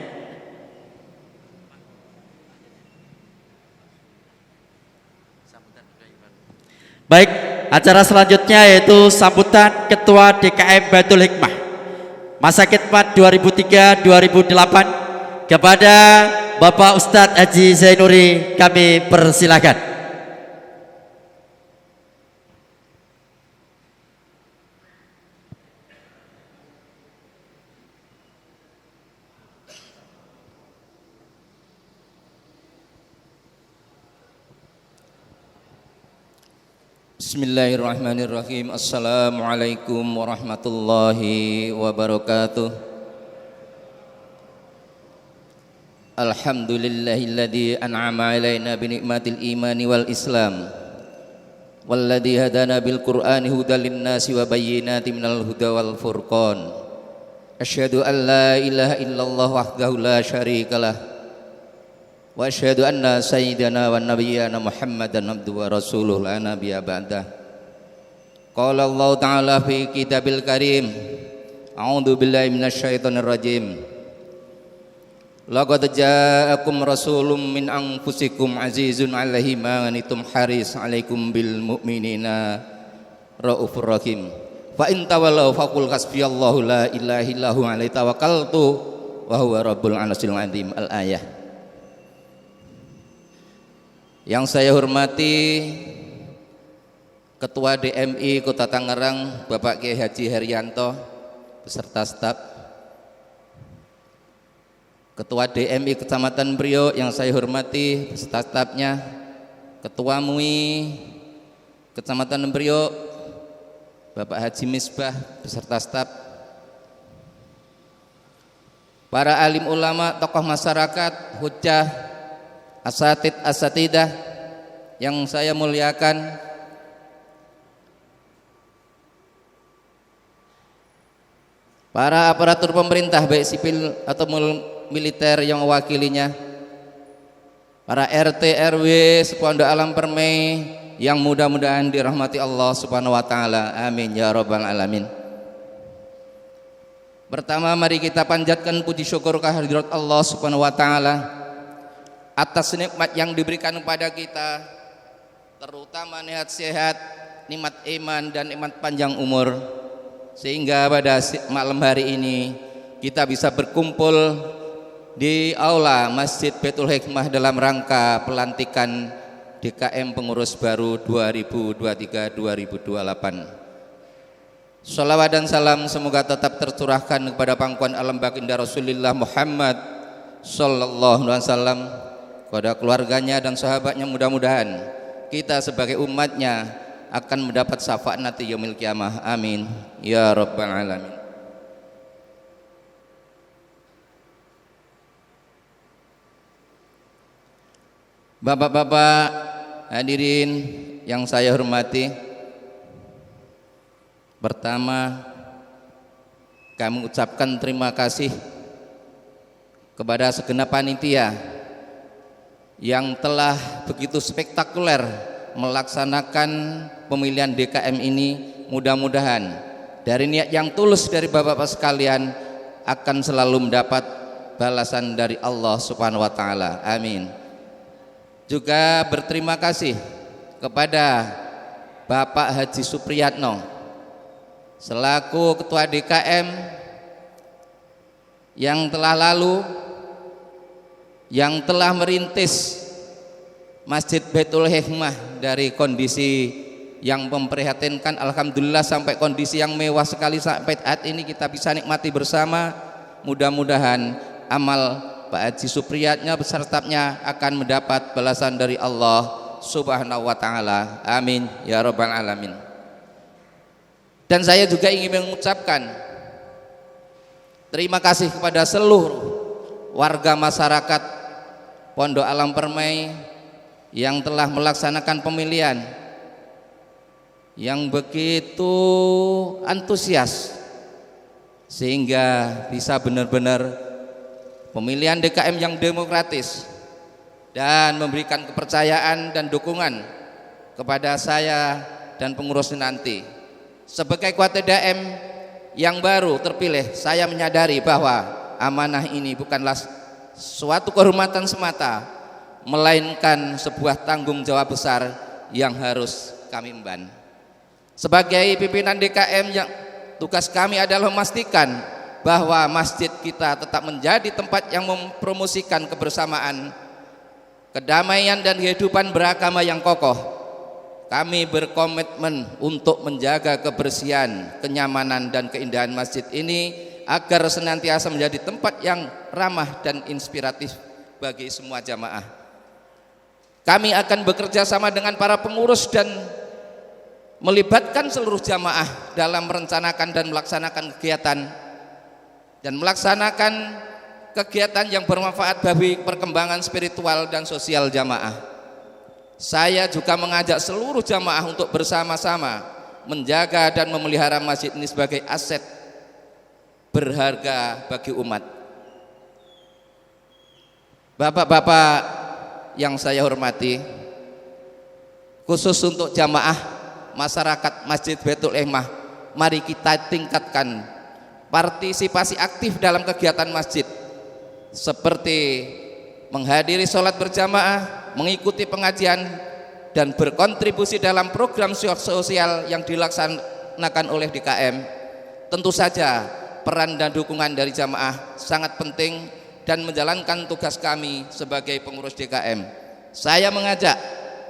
Baik, acara selanjutnya yaitu sambutan Ketua DKM Baitul Hikmah masa khidmat 2003-2008 kepada Bapak Ustadz Haji Zainuri, kami persilakan. Bismillahirrahmanirrahim. Assalamualaikum warahmatullahi wabarakatuh. Alhamdulillahilladzi an'ama alaina bi ni'matil imani wal islam walladzi hadana bil qur'ani hudal linnasi wa bayyinatin minal huda wal furqan. Asyhadu an la ilaha illallah wahdahu la syarikalah wa asyhadu anna sayyidana wa nabiyyana Muhammadan abduhu wa rasuluhu la nabiyya ba'dah. Qala Allah ta'ala fi kitabil karim, a'udzu billahi minasyaitonir rajim. Laqad ja'akum rasulun min anfusikum azizun 'alaihi ma anittum haris 'alaikum bil mu'minina raufur rahim. Fa in tawallaw faqul hasbiyallahu la ilaha illa huwa 'alaihi tawakkaltu wa huwa rabbul 'arsyil 'azim. Al-ayah. Yang saya hormati Ketua DMI Kota Tangerang Bapak Kiai Haji Herianto beserta staf, Ketua DMI Kecamatan Priok yang saya hormati beserta stafnya, Ketua MUI Kecamatan Priok Bapak Haji Misbah beserta staf, para alim ulama, tokoh masyarakat, hujjah, asatid asatidah yang saya muliakan, para aparatur pemerintah baik sipil atau militer yang mewakilinya, para RT RW sepondok Alam Permai yang mudah-mudahan dirahmati Allah Subhanahu wa taala. Amin ya rabbal alamin. Pertama, mari kita panjatkan puji syukur kehadirat Allah Subhanahu wa taala atas nikmat yang diberikan kepada kita, terutama nikmat sehat, nikmat iman dan nikmat panjang umur, sehingga pada malam hari ini kita bisa berkumpul di aula Masjid Baitul Hikmah dalam rangka pelantikan DKM pengurus baru 2023-2028. Shalawat dan salam semoga tetap tercurahkan kepada pangkuan alam baginda Rasulullah Muhammad sallallahu alaihi wasallam, kepada keluarganya dan sahabatnya. Mudah-mudahan kita sebagai umatnya akan mendapat syafaat nanti yaumil kiamah. Amin ya rabbal alamin. Bapak-bapak hadirin yang saya hormati, pertama kami ucapkan terima kasih kepada segenap panitia yang telah begitu spektakuler melaksanakan pemilihan DKM ini. Mudah-mudahan dari niat yang tulus dari bapak-bapak sekalian akan selalu mendapat balasan dari Allah Subhanahu wa taala. Amin. Juga berterima kasih kepada Bapak Haji Supriyatno selaku Ketua DKM yang telah lalu, yang telah merintis Masjid Baitul Hikmah dari kondisi yang memprihatinkan, alhamdulillah sampai kondisi yang mewah sekali sampai saat ini kita bisa nikmati bersama. Mudah-mudahan amal Pak Haji Supriyatno besertanya akan mendapat balasan dari Allah Subhanahu wa taala. Amin ya rabbal alamin. Dan saya juga ingin mengucapkan terima kasih kepada seluruh warga masyarakat Pondok Alam Permai yang telah melaksanakan pemilihan yang begitu antusias sehingga bisa benar-benar pemilihan DKM yang demokratis dan memberikan kepercayaan dan dukungan kepada saya dan pengurus nanti. Sebagai ketua DKM yang baru terpilih, saya menyadari bahwa amanah ini bukanlah suatu kehormatan semata, melainkan sebuah tanggung jawab besar yang harus kami emban. Sebagai pimpinan DKM, yang tugas kami adalah memastikan bahwa masjid kita tetap menjadi tempat yang mempromosikan kebersamaan, kedamaian dan kehidupan beragama yang kokoh. Kami berkomitmen untuk menjaga kebersihan, kenyamanan dan keindahan masjid ini agar senantiasa menjadi tempat yang ramah dan inspiratif bagi semua jamaah. Kami akan bekerja sama dengan para pengurus dan melibatkan seluruh jamaah dalam merencanakan dan melaksanakan kegiatan yang bermanfaat bagi perkembangan spiritual dan sosial jamaah. Saya juga mengajak seluruh jamaah untuk bersama-sama menjaga dan memelihara masjid ini sebagai aset berharga bagi umat. Bapak-bapak yang saya hormati, khusus untuk jamaah masyarakat Masjid Baitul Hikmah, mari kita tingkatkan partisipasi aktif dalam kegiatan masjid seperti menghadiri sholat berjamaah, mengikuti pengajian, dan berkontribusi dalam program sosial yang dilaksanakan oleh DKM. Tentu saja peran dan dukungan dari jamaah sangat penting dan menjalankan tugas kami sebagai pengurus DKM. Saya mengajak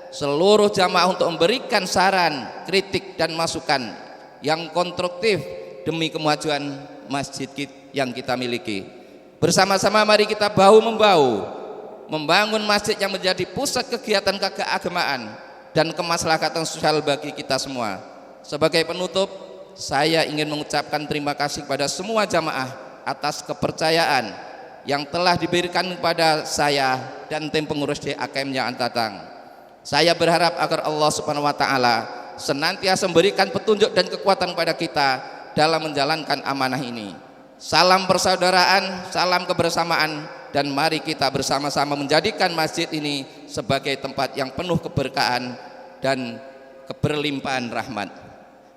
seluruh jamaah untuk memberikan saran, kritik dan masukan yang konstruktif demi kemajuan masjid yang kita miliki. Bersama-sama mari kita bahu-membahu membangun masjid yang menjadi pusat kegiatan keagamaan dan kemaslahatan sosial bagi kita semua. Sebagai penutup, saya ingin mengucapkan terima kasih kepada semua jamaah atas kepercayaan yang telah diberikan kepada saya dan tim pengurus DKM yang akan datang. Saya berharap agar Allah Subhanahu wa taala senantiasa memberikan petunjuk dan kekuatan kepada kita dalam menjalankan amanah ini. Salam persaudaraan, salam kebersamaan, dan mari kita bersama-sama menjadikan masjid ini sebagai tempat yang penuh keberkahan dan keberlimpahan rahmat.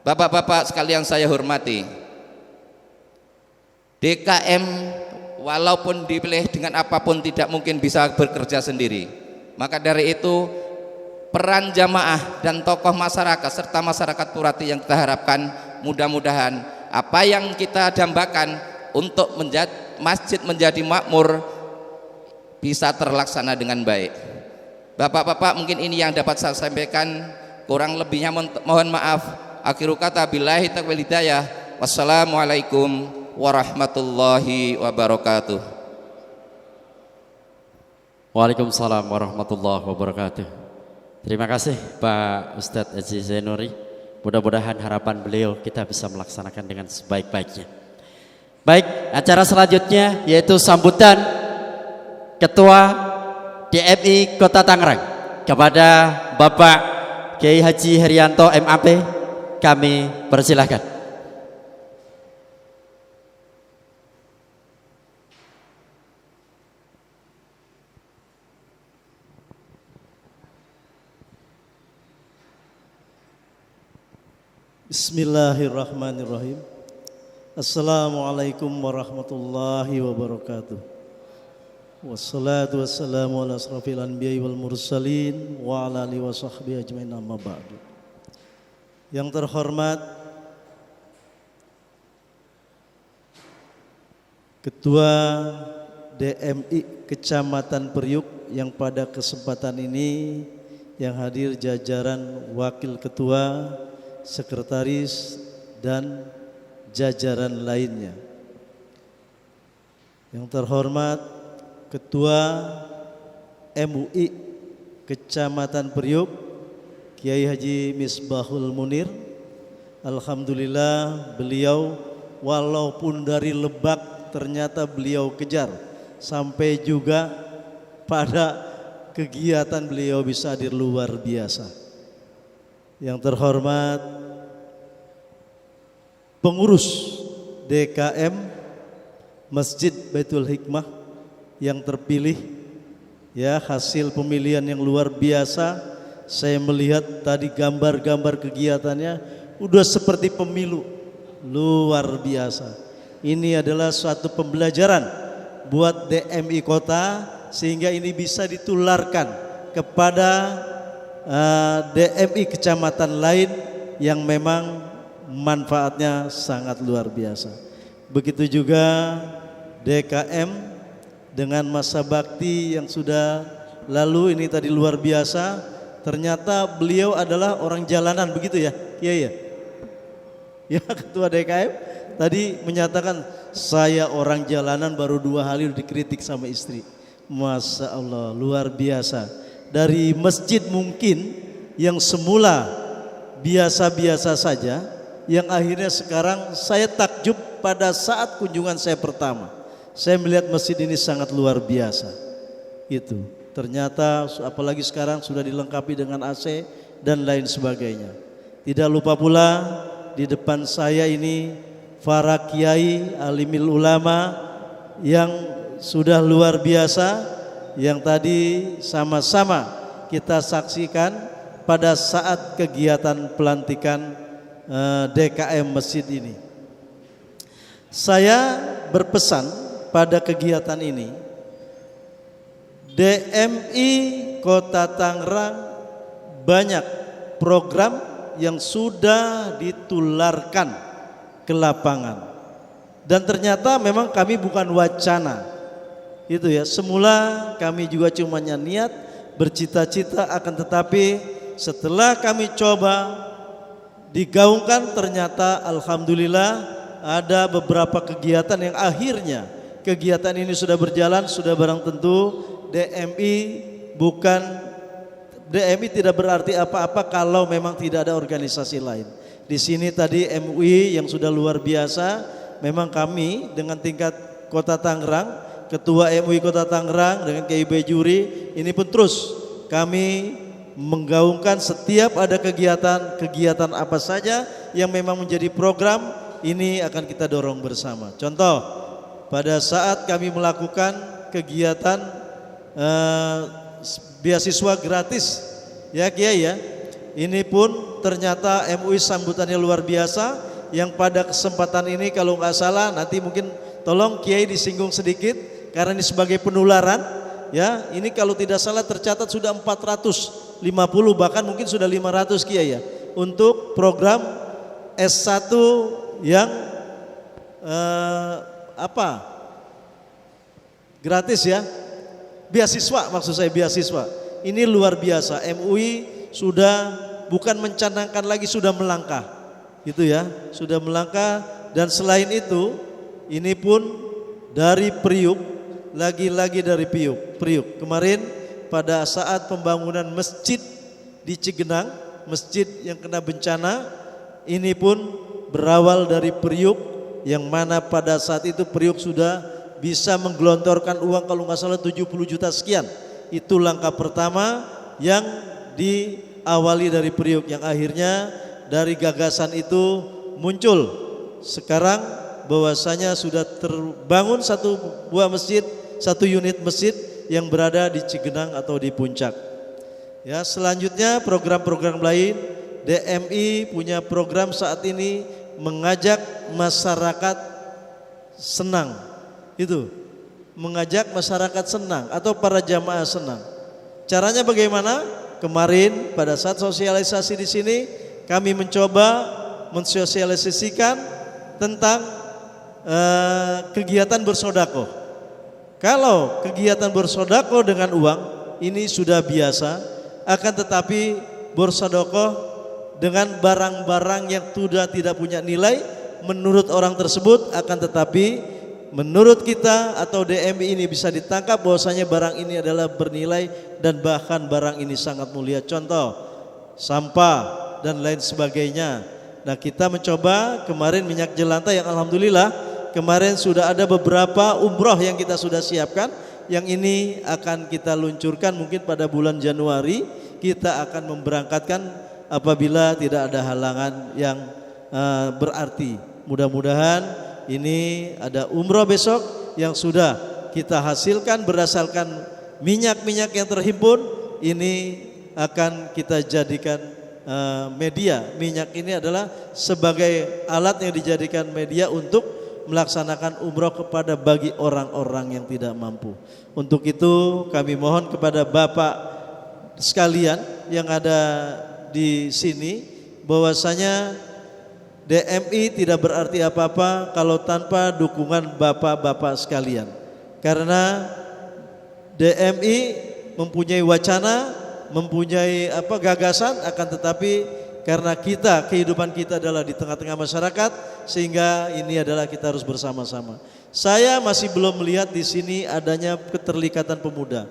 Bapak-bapak sekalian saya hormati, DKM walaupun dipilih dengan apapun tidak mungkin bisa bekerja sendiri. Maka dari itu peran jamaah dan tokoh masyarakat serta masyarakat Purati yang kita harapkan mudah-mudahan apa yang kita dambakan untuk masjid menjadi makmur bisa terlaksana dengan baik. Bapak-bapak, mungkin ini yang dapat saya sampaikan, kurang lebihnya mohon maaf. Akhiru kata billahi taufiq wal hidayah. Wassalamualaikum warahmatullahi wabarakatuh. Waalaikumsalam warahmatullahi wabarakatuh. Terima kasih Pak Ustadz Haji Zainuri. Mudah-mudahan harapan beliau kita bisa melaksanakan dengan sebaik-baiknya. Baik, acara selanjutnya yaitu sambutan Ketua DMI Kota Tangerang kepada Bapak Kiai Haji Herianto MAP, kami persilahkan. Bismillahirrahmanirrahim. Assalamualaikum warahmatullahi wabarakatuh. Wassalatu wassalamu ala asrafil anbiya'i wal mursalin wa ala alihi wa sahbihi ajmain, amma ba'du. Yang terhormat Ketua DMI Kecamatan Priuk yang pada kesempatan ini yang hadir jajaran wakil ketua, sekretaris dan jajaran lainnya. Yang terhormat Ketua MUI Kecamatan Priuk Kiai Haji Misbahul Munir. Alhamdulillah beliau walaupun dari Lebak ternyata beliau kejar sampai juga pada kegiatan beliau bisa hadir luar biasa. Yang terhormat pengurus DKM Masjid Baitul Hikmah yang terpilih, ya, hasil pemilihan yang luar biasa. Saya melihat tadi gambar-gambar kegiatannya udah seperti pemilu, luar biasa. Ini adalah suatu pembelajaran buat DMI kota sehingga ini bisa ditularkan kepada DMI kecamatan lain yang memang manfaatnya sangat luar biasa. Begitu juga DKM dengan masa bakti yang sudah lalu ini tadi luar biasa. Ternyata beliau adalah orang jalanan, begitu ya? Iya ya. Ya, ketua DKM tadi menyatakan saya orang jalanan baru 2 hari dikritik sama istri. Masya Allah, luar biasa. Dari masjid mungkin yang semula biasa-biasa saja, yang akhirnya sekarang saya takjub pada saat kunjungan saya pertama. Saya melihat masjid ini sangat luar biasa. Itu ternyata apalagi sekarang sudah dilengkapi dengan AC dan lain sebagainya. Tidak lupa pula di depan saya ini para kiai, alimil ulama yang sudah luar biasa, yang tadi sama-sama kita saksikan pada saat kegiatan pelantikan DKM masjid ini. Saya berpesan pada kegiatan ini, DMI Kota Tangerang banyak program yang sudah ditularkan ke lapangan, dan ternyata memang kami bukan wacana itu ya. Semula kami juga cuma niat bercita-cita, akan tetapi setelah kami coba digaungkan, ternyata alhamdulillah ada beberapa kegiatan yang akhirnya kegiatan ini sudah berjalan. Sudah barang tentu DMI tidak berarti apa-apa kalau memang tidak ada organisasi lain. Di sini tadi MUI yang sudah luar biasa. Memang kami dengan tingkat Kota Tangerang, Ketua MUI Kota Tangerang dengan KIB Juri, ini pun terus kami menggaungkan setiap ada kegiatan apa saja yang memang menjadi program, ini akan kita dorong bersama. Contoh, pada saat kami melakukan kegiatan beasiswa gratis ya Kiai ya, ini pun ternyata MUI sambutannya luar biasa. Yang pada kesempatan ini kalau nggak salah nanti mungkin tolong Kiai disinggung sedikit karena ini sebagai penularan ya. Ini kalau tidak salah tercatat sudah 450, bahkan mungkin sudah 500 Kiai ya, untuk program S1 yang gratis ya, beasiswa, maksud saya beasiswa. Ini luar biasa. MUI sudah bukan mencanangkan lagi, sudah melangkah gitu ya, sudah melangkah. Dan selain itu ini pun dari Priuk, lagi-lagi dari Priuk. Kemarin pada saat pembangunan masjid di Cigenang, masjid yang kena bencana, ini pun berawal dari Priuk, yang mana pada saat itu Priuk sudah bisa menggelontorkan uang kalau nggak salah 70 juta sekian. Itu langkah pertama yang diawali dari Priuk, yang akhirnya dari gagasan itu muncul sekarang bahwasanya sudah terbangun satu buah masjid, satu unit masjid yang berada di Cigenang atau di Puncak. Ya, selanjutnya program-program lain, DMI punya program saat ini mengajak masyarakat senang. Itu mengajak masyarakat senang atau para jamaah senang. Caranya bagaimana? Kemarin pada saat sosialisasi di sini kami mencoba mensosialisasikan tentang kegiatan bersodakoh. Kalau kegiatan bersodakoh dengan uang ini sudah biasa, akan tetapi bersodakoh dengan barang-barang yang sudah tidak punya nilai menurut orang tersebut, akan tetapi menurut kita atau DMI ini bisa ditangkap bahwasanya barang ini adalah bernilai dan bahkan barang ini sangat mulia. Contoh, sampah dan lain sebagainya. Nah, kita mencoba kemarin minyak jelantah yang alhamdulillah kemarin sudah ada beberapa umroh yang kita sudah siapkan, yang ini akan kita luncurkan mungkin pada bulan Januari. Kita akan memberangkatkan apabila tidak ada halangan yang berarti. Mudah-mudahan ini ada umroh besok yang sudah kita hasilkan berdasarkan minyak-minyak yang terhimpun, ini akan kita jadikan media. Minyak ini adalah sebagai alat yang dijadikan media untuk melaksanakan umroh kepada bagi orang-orang yang tidak mampu. Untuk itu kami mohon kepada Bapak sekalian yang ada di sini, bahwasanya DMI tidak berarti apa-apa kalau tanpa dukungan bapak-bapak sekalian. Karena DMI mempunyai wacana, mempunyai gagasan, akan tetapi karena kehidupan kita adalah di tengah-tengah masyarakat, sehingga ini adalah kita harus bersama-sama. Saya masih belum melihat di sini adanya keterikatan pemuda.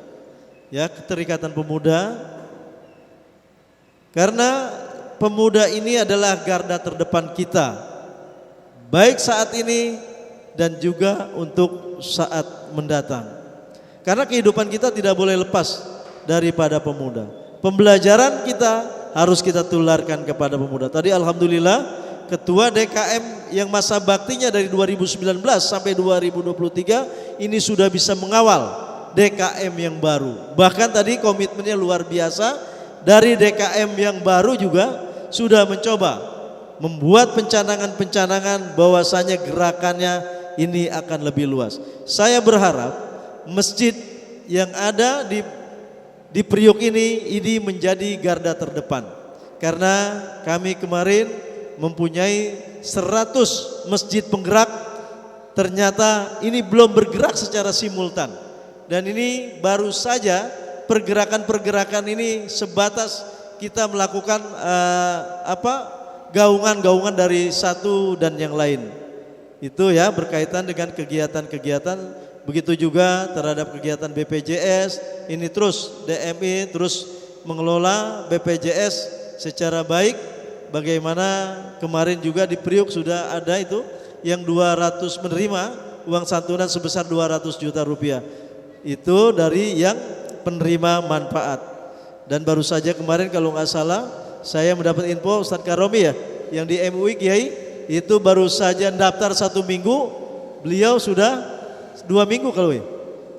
Ya, keterikatan pemuda. Karena pemuda ini adalah garda terdepan kita, baik saat ini dan juga untuk saat mendatang. Karena kehidupan kita tidak boleh lepas daripada pemuda. Pembelajaran kita harus kita tularkan kepada pemuda. Tadi alhamdulillah Ketua DKM yang masa baktinya dari 2019 sampai 2023 ini sudah bisa mengawal DKM yang baru. Bahkan tadi komitmennya luar biasa. Dari DKM yang baru juga sudah mencoba membuat pencanangan-pencanangan bahwasanya gerakannya ini akan lebih luas. Saya berharap masjid yang ada di Priok ini menjadi garda terdepan. Karena kami kemarin mempunyai 100 masjid penggerak, ternyata ini belum bergerak secara simultan. Dan ini baru saja pergerakan-pergerakan ini sebatas kita melakukan gaungan-gaungan dari satu dan yang lain. Itu ya berkaitan dengan kegiatan-kegiatan. Begitu juga terhadap kegiatan BPJS, ini terus DMI terus mengelola BPJS secara baik. Bagaimana kemarin juga di Priok sudah ada itu yang 200 menerima uang santunan sebesar 200 juta rupiah. Itu dari yang penerima manfaat. Dan baru saja kemarin kalau nggak salah saya mendapat info Ustadz Karomi ya, yang di MUI Kiai itu baru saja daftar 1 minggu, beliau sudah 2 minggu kalau ya.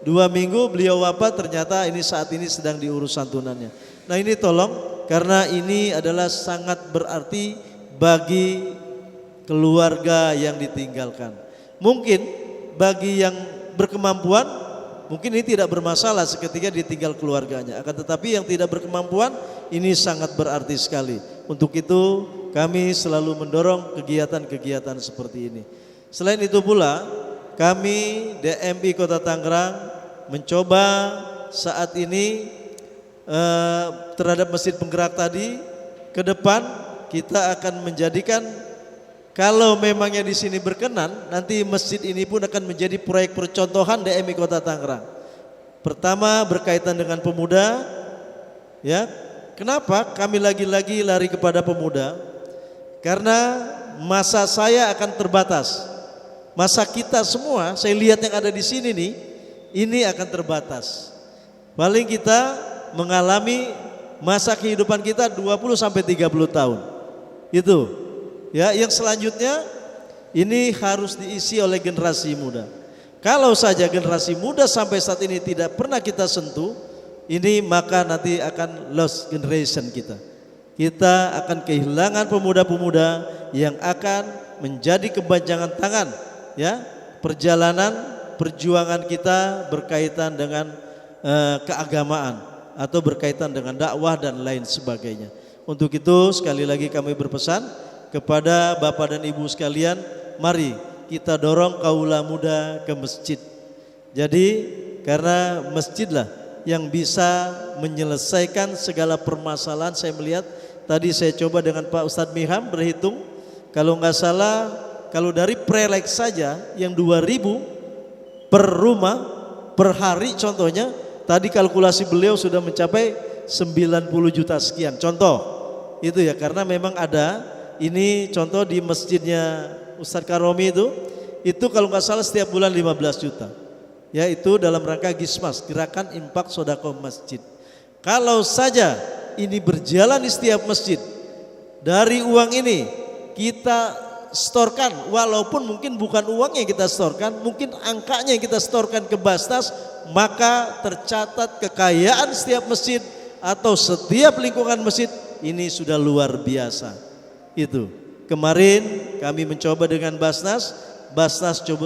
2 minggu beliau wafat, ternyata ini saat ini sedang diurus santunannya. Nah ini tolong, karena ini adalah sangat berarti bagi keluarga yang ditinggalkan. Mungkin bagi yang berkemampuan, mungkin ini tidak bermasalah seketika ditinggal keluarganya. Akan tetapi yang tidak berkemampuan, ini sangat berarti sekali. Untuk itu kami selalu mendorong kegiatan-kegiatan seperti ini. Selain itu pula, kami DMI Kota Tangerang mencoba saat ini terhadap masjid penggerak tadi, ke depan kita akan menjadikan, kalau memangnya di sini berkenan, nanti masjid ini pun akan menjadi proyek percontohan DMI Kota Tangerang. Pertama berkaitan dengan pemuda, ya. Kenapa kami lagi-lagi lari kepada pemuda? Karena masa saya akan terbatas. Masa kita semua, saya lihat yang ada di sini nih, ini akan terbatas. Paling kita mengalami masa kehidupan kita 20 sampai 30 tahun. Itu. Ya, yang selanjutnya ini harus diisi oleh generasi muda. Kalau saja generasi muda sampai saat ini tidak pernah kita sentuh, ini maka nanti akan lost generation kita. Kita akan kehilangan pemuda-pemuda yang akan menjadi kepanjangan tangan, ya, perjuangan kita berkaitan dengan keagamaan atau berkaitan dengan dakwah dan lain sebagainya. Untuk itu sekali lagi kami berpesan kepada Bapak dan Ibu sekalian, mari kita dorong kaula muda ke masjid. Jadi karena masjidlah yang bisa menyelesaikan segala permasalahan. Saya melihat tadi saya coba dengan Pak Ustadz Miham berhitung, kalau nggak salah kalau dari prelek saja yang 2.000 per rumah per hari contohnya, tadi kalkulasi beliau sudah mencapai 90 juta sekian. Contoh itu ya, karena memang ada ini contoh di masjidnya Ustadz Karomi itu kalau nggak salah setiap bulan 15 juta. Ya itu dalam rangka Gismas, gerakan infak sodako masjid. Kalau saja ini berjalan di setiap masjid, dari uang ini kita storkan, walaupun mungkin bukan uang yang kita storkan, mungkin angkanya yang kita storkan ke Basnas, maka tercatat kekayaan setiap masjid atau setiap lingkungan masjid ini sudah luar biasa. Itu kemarin kami mencoba dengan Basnas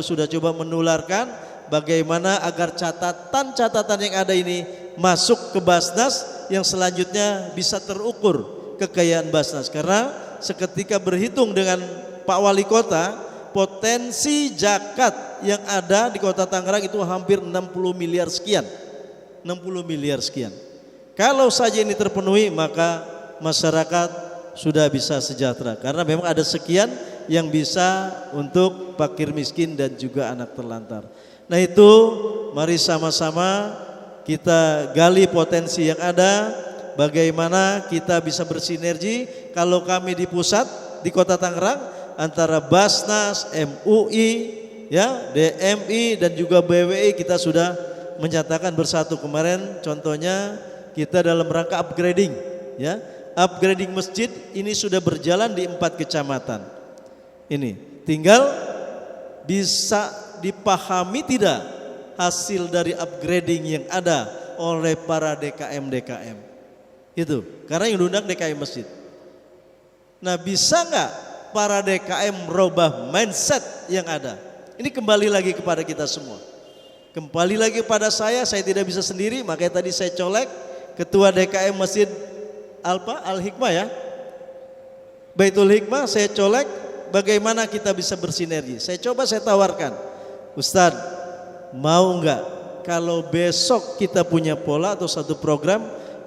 sudah coba menularkan bagaimana agar catatan-catatan yang ada ini masuk ke Basnas, yang selanjutnya bisa terukur kekayaan Basnas. Karena seketika berhitung dengan Pak Wali Kota, potensi zakat yang ada di Kota Tangerang itu hampir 60 miliar sekian. 60 miliar sekian. Kalau saja ini terpenuhi, maka masyarakat sudah bisa sejahtera, karena memang ada sekian yang bisa untuk fakir miskin dan juga anak terlantar. Nah itu, mari sama-sama kita gali potensi yang ada, bagaimana kita bisa bersinergi. Kalau kami di pusat di Kota Tangerang antara Basnas, MUI, ya, DMI dan juga BWI, kita sudah menyatakan bersatu. Kemarin contohnya kita dalam rangka upgrading, ya, upgrading masjid ini sudah berjalan di 4 kecamatan. Ini tinggal bisa dipahami tidak hasil dari upgrading yang ada oleh para DKM itu, karena yang diundang DKM masjid. Nah bisa nggak para DKM merubah mindset yang ada? Ini kembali lagi kepada kita semua, kembali lagi kepada saya tidak bisa sendiri. Makanya tadi saya colek ketua DKM Masjid Al-Hikmah, ya, Baitul Hikmah, saya colek bagaimana kita bisa bersinergi. Saya tawarkan, Ustadz, mau enggak kalau besok kita punya pola atau satu program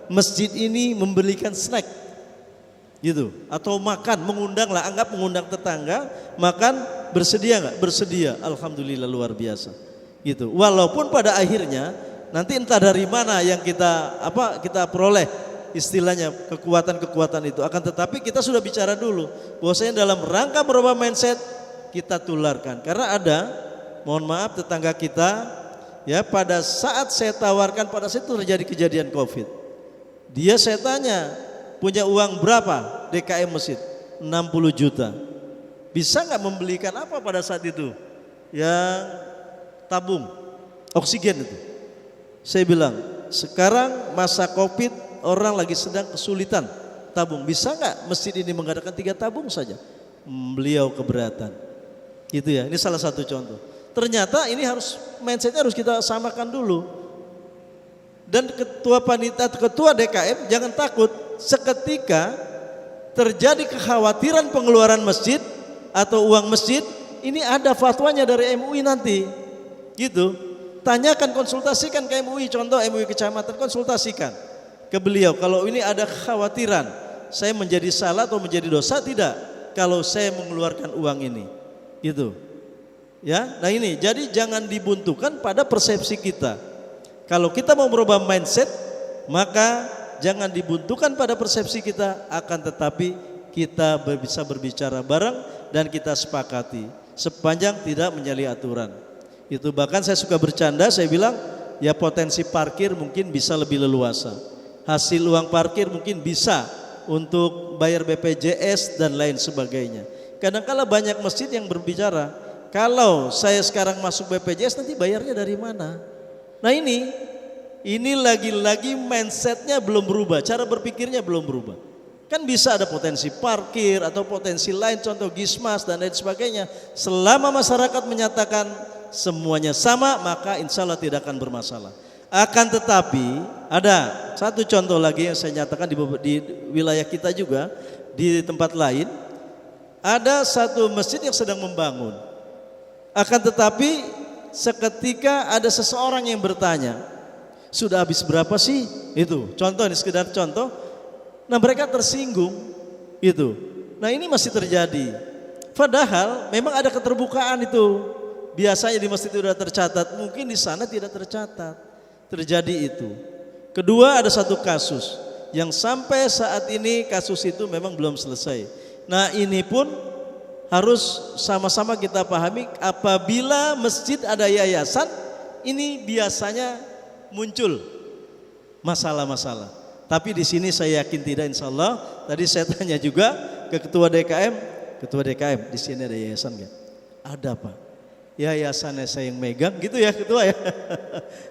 masjid ini memberikan snack gitu, atau makan, mengundang lah, anggap mengundang tetangga makan, bersedia enggak? Bersedia, alhamdulillah, luar biasa gitu. Walaupun pada akhirnya nanti entah dari mana yang kita peroleh istilahnya kekuatan itu, akan tetapi kita sudah bicara dulu bahwasanya dalam rangka merubah mindset kita tularkan. Karena ada, mohon maaf, tetangga kita, ya, pada saat saya tawarkan, pada saat itu terjadi kejadian Covid. Dia, saya tanya, punya uang berapa DKM masjid? 60 juta. Bisa nggak membelikan apa pada saat itu? Yang tabung oksigen itu. Saya bilang, sekarang masa Covid, orang lagi sedang kesulitan tabung. Bisa nggak masjid ini mengadakan 3 tabung saja? Beliau keberatan. Itu ya, ini salah satu contoh. Ternyata ini mindsetnya harus kita samakan dulu. Dan ketua panitia, ketua DKM jangan takut seketika terjadi kekhawatiran pengeluaran masjid atau uang masjid, ini ada fatwanya dari MUI nanti. Gitu. Tanyakan, konsultasikan ke MUI, contoh MUI kecamatan, konsultasikan ke beliau. Kalau ini ada kekhawatiran, saya menjadi salah atau menjadi dosa tidak kalau saya mengeluarkan uang ini. Gitu. Ya, nah ini, jadi jangan dibuntukan pada persepsi kita. Kalau kita mau merubah mindset, maka jangan dibuntukan pada persepsi kita, akan tetapi kita bisa berbicara bareng dan kita sepakati sepanjang tidak menyalahi aturan. Itu bahkan saya suka bercanda, saya bilang ya potensi parkir mungkin bisa lebih leluasa. Hasil uang parkir mungkin bisa untuk bayar BPJS dan lain sebagainya. Kadang-kala banyak masjid yang berbicara, kalau saya sekarang masuk BPJS nanti bayarnya dari mana? Nah ini lagi-lagi mindsetnya belum berubah, cara berpikirnya belum berubah. Kan bisa ada potensi parkir atau potensi lain, contoh Gismas dan lain sebagainya. Selama masyarakat menyatakan semuanya sama, maka insya Allah tidak akan bermasalah. Akan tetapi ada satu contoh lagi yang saya nyatakan di wilayah kita juga, di tempat lain ada satu masjid yang sedang membangun. Akan tetapi seketika ada seseorang yang bertanya, sudah habis berapa sih? Itu contoh, ini sekedar contoh. Nah mereka tersinggung itu. Nah ini masih terjadi. Padahal memang ada keterbukaan itu. Biasanya di masjid itu sudah tercatat, mungkin di sana tidak tercatat. Terjadi itu. Kedua, ada satu kasus yang sampai saat ini kasus itu memang belum selesai. Nah ini pun harus sama-sama kita pahami, apabila masjid ada yayasan, ini biasanya muncul masalah-masalah. Tapi di sini saya yakin tidak, insya Allah. Tadi saya tanya juga ke ketua DKM, di sini ada yayasan nggak? Ada Pak. Yayasannya saya yang megang, gitu ya ketua ya.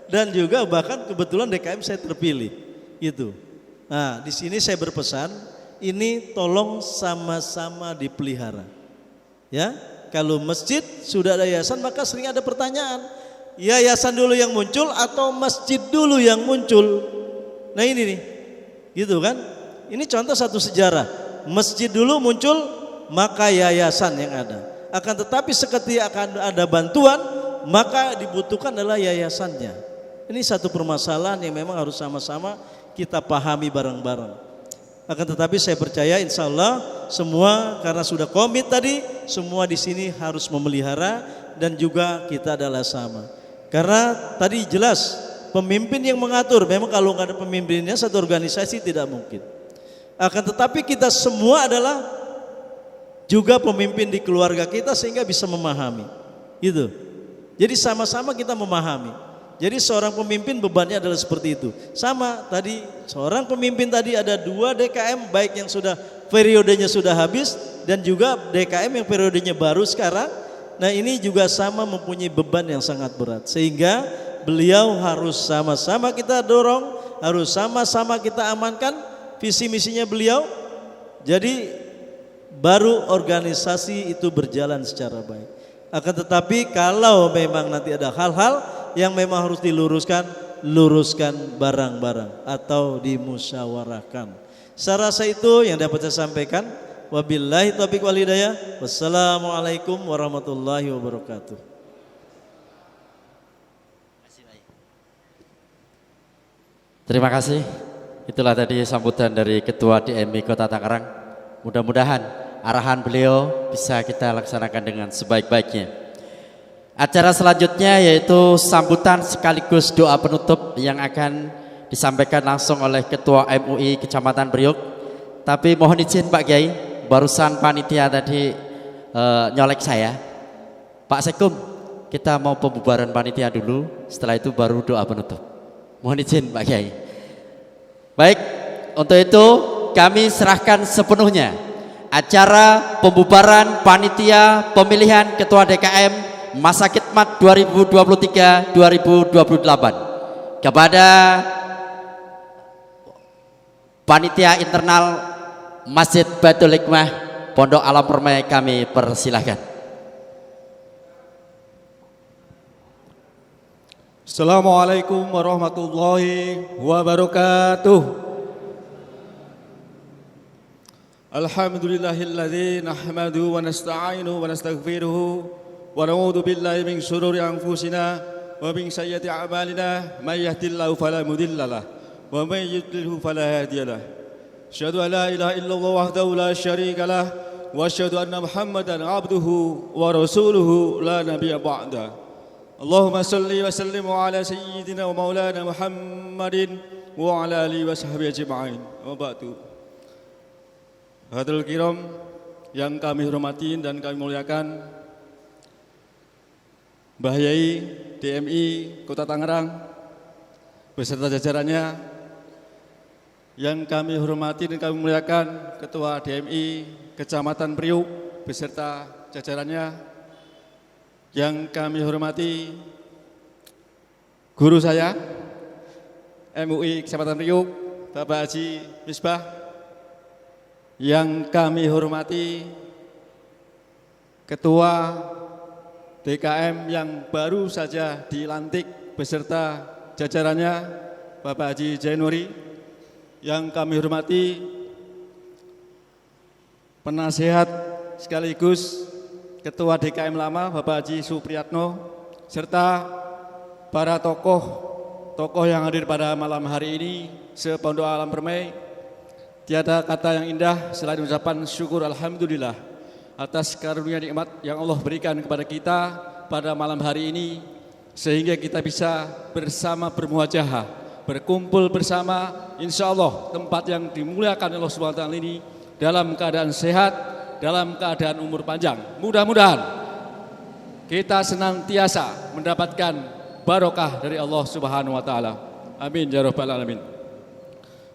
Dan juga bahkan kebetulan DKM saya terpilih, gitu. Nah di sini saya berpesan, ini tolong sama-sama dipelihara. Ya, kalau masjid sudah ada yayasan, maka sering ada pertanyaan, yayasan dulu yang muncul atau masjid dulu yang muncul? Nah ini nih, gitu kan? Ini contoh satu sejarah. masjid dulu muncul, maka yayasan yang ada. Akan tetapi seketika akan ada bantuan, maka dibutuhkan adalah yayasannya. Ini satu permasalahan yang memang harus sama-sama kita pahami bareng-bareng. Akan tetapi saya percaya insya Allah semua karena sudah komit tadi, semua di sini harus memelihara dan juga kita adalah sama. Karena tadi jelas pemimpin yang mengatur, memang kalau nggak ada pemimpinnya satu organisasi tidak mungkin. Akan tetapi kita semua adalah juga pemimpin di keluarga kita sehingga bisa memahami. Gitu. Jadi sama-sama kita memahami. Jadi seorang pemimpin bebannya adalah seperti itu. Sama tadi seorang pemimpin tadi ada 2 DKM baik yang sudah periodenya sudah habis dan juga DKM yang periodenya baru sekarang. Nah ini juga sama mempunyai beban yang sangat berat. Sehingga beliau harus sama-sama kita dorong, harus sama-sama kita amankan visi misinya beliau. Jadi baru organisasi itu berjalan secara baik. Akan tetapi kalau memang nanti ada hal-hal yang memang harus diluruskan, luruskan barang-barang atau dimusyawarahkan. Saya rasa itu yang dapat saya sampaikan. Wabillahi taufiq wal hidayah. Wassalamualaikum warahmatullahi wabarakatuh. Terima kasih. Itulah tadi sambutan dari Ketua DMI Kota Tangerang. Mudah-mudahan arahan beliau bisa kita laksanakan dengan sebaik-baiknya. Acara selanjutnya yaitu sambutan sekaligus doa penutup yang akan disampaikan langsung oleh Ketua MUI Kecamatan Priok. Tapi mohon izin Pak Kiai, barusan panitia tadi nyolek saya. Pak Sekum, kita mau pembubaran panitia dulu, setelah itu baru doa penutup. Mohon izin Pak Kiai. Baik, untuk itu kami serahkan sepenuhnya acara pembubaran panitia pemilihan Ketua DKM Masa Khidmat 2023-2028 kepada panitia internal Masjid Baitul Hikmah Pondok Alam Permai, kami persilahkan. Assalamualaikum warahmatullahi wabarakatuh. Alhamdulillahilladzi nahmaduhu wa nasta'inuhu wa nastaghfiruhu wa na'udzu billahi min syururi anfusina wa min sayyiati a'malina may yahdihillahu fala mudhillalah wa may yudlilhu fala hadiyalah. Asyhadu an la ilaha illallah wahdahu la syarika lah wa asyhadu anna Muhammadan 'abduhu wa rasuluhu la nabiyya ba'da. Allahumma salli wa sallim ala sayyidina wa maulana Muhammadin wa ala alihi wa sahbihi ajma'in. Wa ba'du. Hadirin kiram yang kami hormati dan kami muliakan, Mbah Yai DMI Kota Tangerang beserta jajarannya, yang kami hormati dan kami muliakan Ketua DMI Kecamatan Priuk beserta jajarannya, yang kami hormati guru saya MUI Kecamatan Priuk Bapak Haji Misbah, yang kami hormati Ketua DKM yang baru saja dilantik beserta jajarannya Bapak Haji Jainuri, yang kami hormati penasehat sekaligus Ketua DKM lama Bapak Haji Supriyatno, serta para tokoh yang hadir pada malam hari ini se-Pondok Alam Permai. Tiada kata yang indah selain ucapan syukur alhamdulillah atas karunia nikmat yang Allah berikan kepada kita pada malam hari ini, sehingga kita bisa bersama bermuajahah, berkumpul bersama, insya Allah tempat yang dimuliakan Allah SWT ini dalam keadaan sehat, dalam keadaan umur panjang. Mudah-mudahan kita senantiasa mendapatkan barokah dari Allah Subhanahu wa taala. Amin ya rabbal alamin.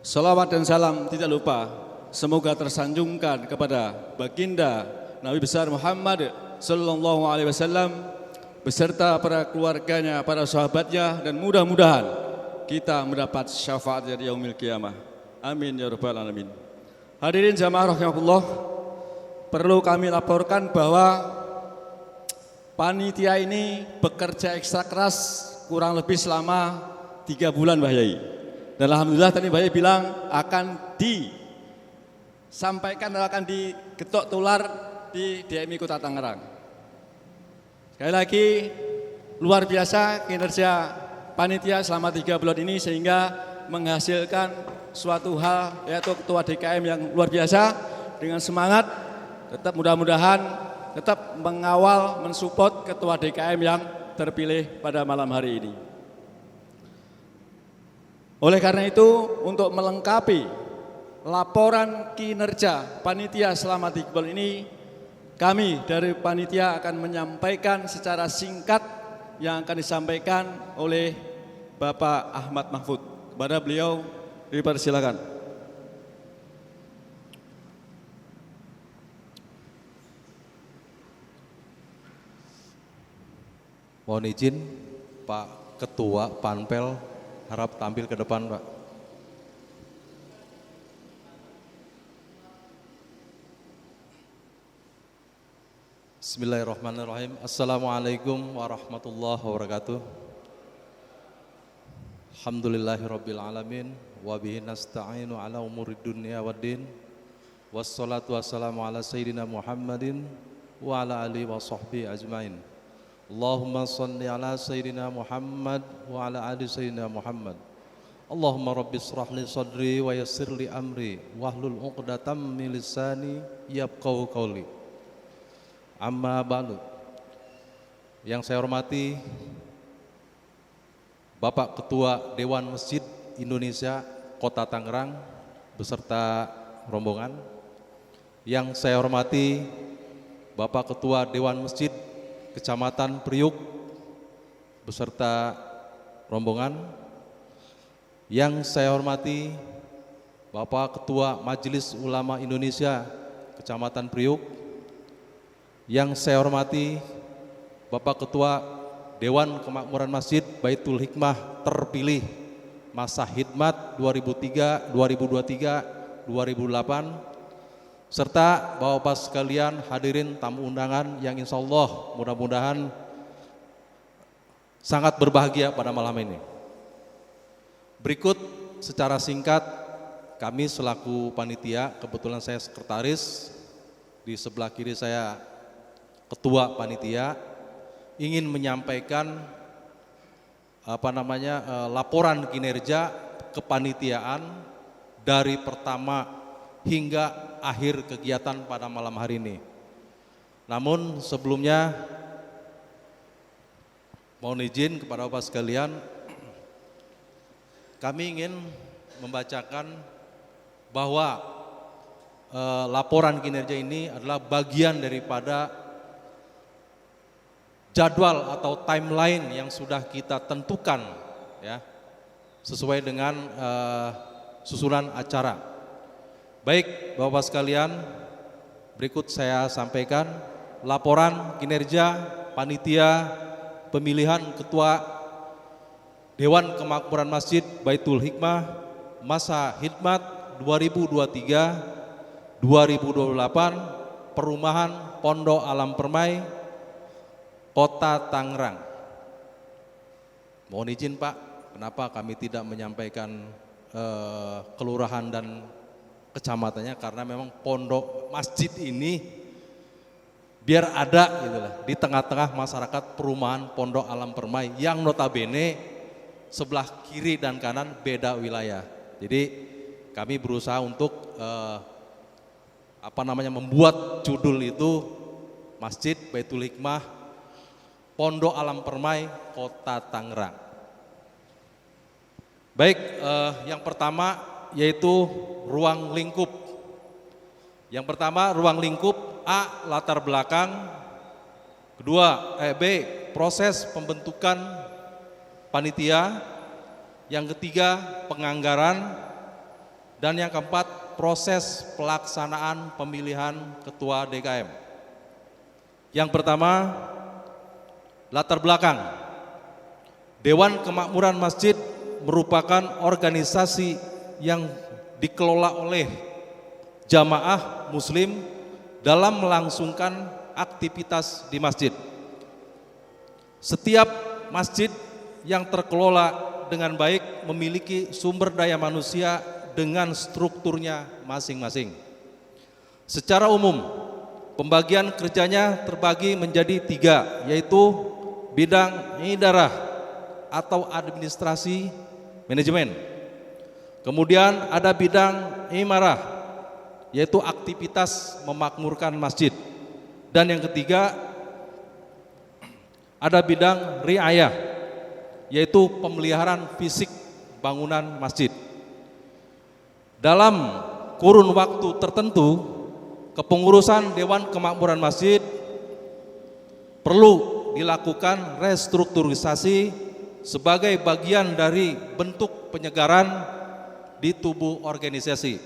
Salawat dan salam tidak lupa semoga tersanjungkan kepada baginda Nabi besar Muhammad sallallahu alaihi wasallam beserta para keluarganya, para sahabatnya, dan mudah-mudahan kita mendapat syafaat dari yaumil qiyamah. Amin ya rabbal alamin. Hadirin jamaah rahimakumullah, perlu kami laporkan bahwa panitia ini bekerja ekstra keras kurang lebih selama 3 bulan Mbah Yai. Dan alhamdulillah tadi Mbah Yai bilang akan sampaikan akan digetok tular di DMI Kota Tangerang. Sekali lagi luar biasa kinerja panitia selama 3 bulan ini sehingga menghasilkan suatu hal, yaitu ketua DKM yang luar biasa dengan semangat tetap mudah-mudahan tetap mengawal, mensupport ketua DKM yang terpilih pada malam hari ini. Oleh karena itu, untuk melengkapi laporan kinerja panitia selama 3 bulan ini, kami dari panitia akan menyampaikan secara singkat yang akan disampaikan oleh Bapak Ahmad Mahfud. Kepada beliau dipersilakan. Mohon izin Pak Ketua Panpel harap tampil ke depan, Pak. Bismillahirrahmanirrahim. Assalamualaikum warahmatullahi wabarakatuh. Alhamdulillahirabbil alamin wa bihi nasta'inu ala umurid dunya waddin. Wassalatu wassalamu ala sayyidina Muhammadin wa ala alihi wa sahbihi ajmain. Allahumma salli ala sayyidina Muhammad wa ala ali sayyidina Muhammad. Allahumma rabbi israh li sadri wa yassir li amri wahlul 'uqdatam min lisani yafqahu qawli. Amma ba'du. Yang saya hormati Bapak Ketua Dewan Masjid Indonesia Kota Tangerang beserta rombongan. Yang saya hormati Bapak Ketua Dewan Masjid Kecamatan Priuk beserta rombongan. Yang saya hormati Bapak Ketua Majelis Ulama Indonesia Kecamatan Priuk. Yang saya hormati Bapak Ketua Dewan Kemakmuran Masjid Baitul Hikmah terpilih masa khidmat 2003, 2023, 2008 serta Bapak-Bapak sekalian hadirin tamu undangan yang insya Allah mudah-mudahan sangat berbahagia pada malam ini. Berikut secara singkat kami selaku panitia, kebetulan saya sekretaris, di sebelah kiri saya ketua panitia, ingin menyampaikan laporan kinerja kepanitiaan dari pertama hingga akhir kegiatan pada malam hari ini. Namun sebelumnya mohon izin kepada Bapak sekalian, kami ingin membacakan bahwa laporan kinerja ini adalah bagian daripada jadwal atau timeline yang sudah kita tentukan ya, sesuai dengan susunan acara. Baik Bapak sekalian, berikut saya sampaikan laporan kinerja panitia pemilihan ketua Dewan Kemakmuran Masjid Baitul Hikmah masa khidmat 2023-2028 Perumahan Pondok Alam Permai Kota Tangerang. Mohon izin Pak, kenapa kami tidak menyampaikan kelurahan dan kecamatannya, karena memang pondok masjid ini biar ada gitu lah di tengah-tengah masyarakat perumahan Pondok Alam Permai yang notabene sebelah kiri dan kanan beda wilayah. Jadi kami berusaha untuk membuat judul itu Masjid Baitul Hikmah Pondok Alam Permai Kota Tangerang. Baik, yang pertama yaitu ruang lingkup. Yang pertama ruang lingkup A, latar belakang. Kedua, B, proses pembentukan panitia. Yang ketiga, penganggaran. Dan yang keempat, proses pelaksanaan pemilihan ketua DKM. Yang pertama, latar belakang. Dewan Kemakmuran Masjid merupakan organisasi yang dikelola oleh jamaah muslim dalam melangsungkan aktivitas di masjid. Setiap masjid yang terkelola dengan baik memiliki sumber daya manusia dengan strukturnya masing-masing. Secara umum, pembagian kerjanya terbagi menjadi 3, yaitu bidang idarah atau administrasi manajemen. Kemudian ada bidang imarah, yaitu aktivitas memakmurkan masjid. Dan yang ketiga, ada bidang riayah, yaitu pemeliharaan fisik bangunan masjid. Dalam kurun waktu tertentu, kepengurusan Dewan Kemakmuran Masjid perlu dilakukan restrukturisasi sebagai bagian dari bentuk penyegaran di tubuh organisasi.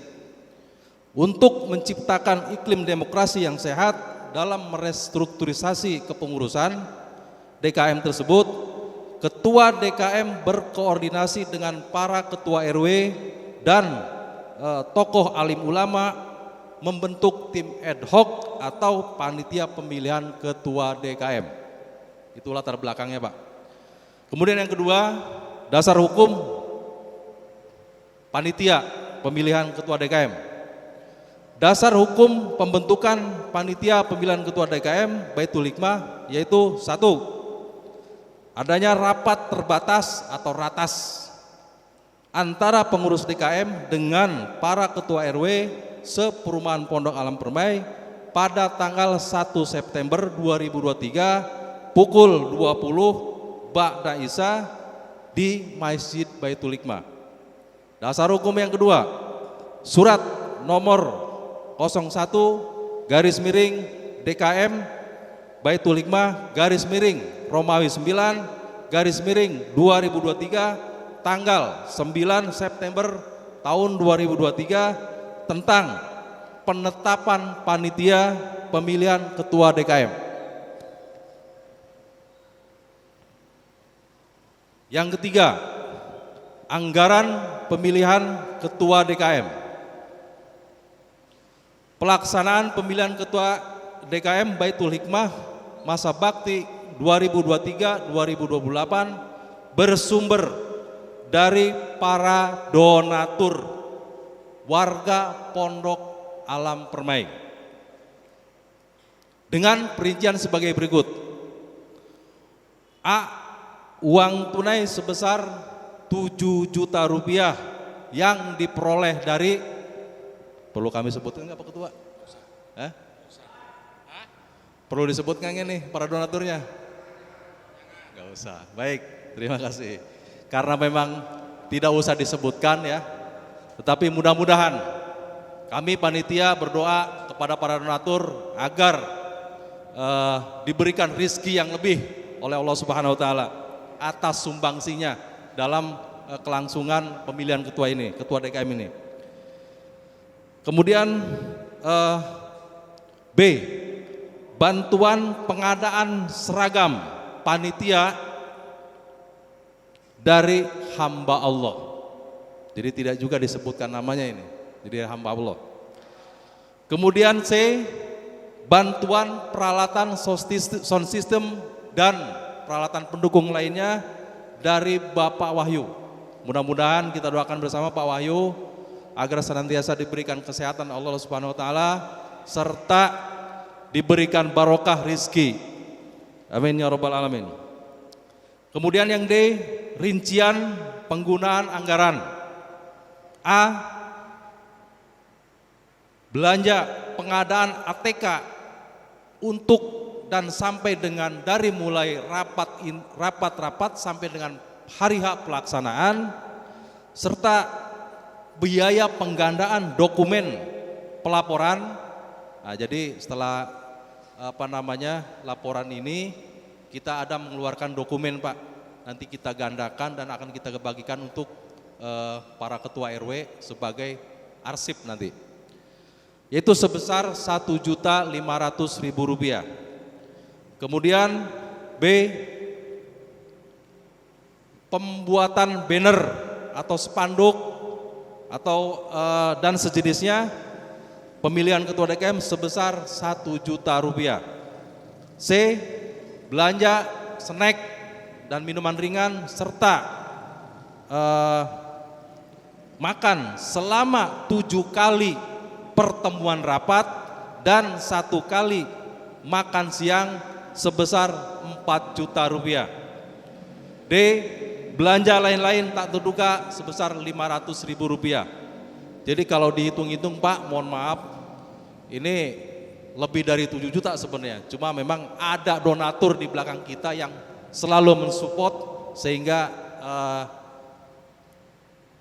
Untuk menciptakan iklim demokrasi yang sehat dalam merestrukturisasi kepengurusan DKM tersebut, Ketua DKM berkoordinasi dengan para Ketua RW dan tokoh alim ulama membentuk tim ad hoc atau panitia pemilihan ketua DKM. Itu latar belakangnya, Pak. Kemudian yang kedua, dasar hukum panitia pemilihan ketua DKM. Dasar hukum pembentukan panitia pemilihan ketua DKM Baitul Hikmah yaitu 1. Adanya rapat terbatas atau ratas antara pengurus DKM dengan para ketua RW seperumahan Pondok Alam Permai pada tanggal 1 September 2023 pukul 20 Ba'da Isya di Masjid Baitul Hikmah. Dasar hukum yang kedua, surat nomor 01 garis miring DKM Baitul Hikmah garis miring Romawi 9 garis miring 2023 tanggal 9 September tahun 2023 tentang penetapan panitia pemilihan ketua DKM. Yang ketiga, anggaran pemilihan ketua DKM. Pelaksanaan pemilihan ketua DKM Baitul Hikmah masa bakti 2023-2028 bersumber dari para donatur warga Pondok Alam Permai dengan perincian sebagai berikut. A. Uang tunai sebesar 7 juta rupiah yang diperoleh dari, perlu kami sebutkan nggak Pak Ketua? Perlu disebutkan nggak nih para donaturnya? Nggak usah. Baik, terima kasih. Karena memang tidak usah disebutkan ya. Tetapi mudah-mudahan kami panitia berdoa kepada para donatur agar diberikan rizki yang lebih oleh Allah Subhanahu Wa Taala atas sumbangsinya dalam kelangsungan pemilihan ketua ini, ketua DKM ini. Kemudian B, bantuan pengadaan seragam panitia dari hamba Allah. Jadi tidak juga disebutkan namanya ini, jadi hamba Allah. Kemudian C, bantuan peralatan sound system dan peralatan pendukung lainnya dari Bapak Wahyu. Mudah-mudahan kita doakan bersama Pak Wahyu agar senantiasa diberikan kesehatan Allah Subhanahu Wa Taala serta diberikan barokah rizki. Amin ya Rabbal Alamin. Kemudian yang D, rincian penggunaan anggaran. A, belanja pengadaan ATK untuk dan sampai dengan dari mulai rapat sampai dengan hari H pelaksanaan serta biaya penggandaan dokumen pelaporan. Nah, jadi setelah laporan ini kita ada mengeluarkan dokumen Pak, nanti kita gandakan dan akan kita bagikan untuk para ketua RW sebagai arsip nanti, yaitu sebesar Rp1.500.000. Kemudian B, pembuatan banner atau spanduk atau dan sejenisnya pemilihan ketua DKM sebesar Rp1 juta. C, belanja snack dan minuman ringan serta makan selama 7 kali pertemuan rapat dan 1 kali makan siang sebesar 4 juta rupiah. D. Belanja lain-lain tak terduga sebesar 500.000 rupiah. Jadi kalau dihitung-hitung Pak, mohon maaf, ini lebih dari 7 juta sebenarnya. Cuma memang ada donatur di belakang kita yang selalu mensupport sehingga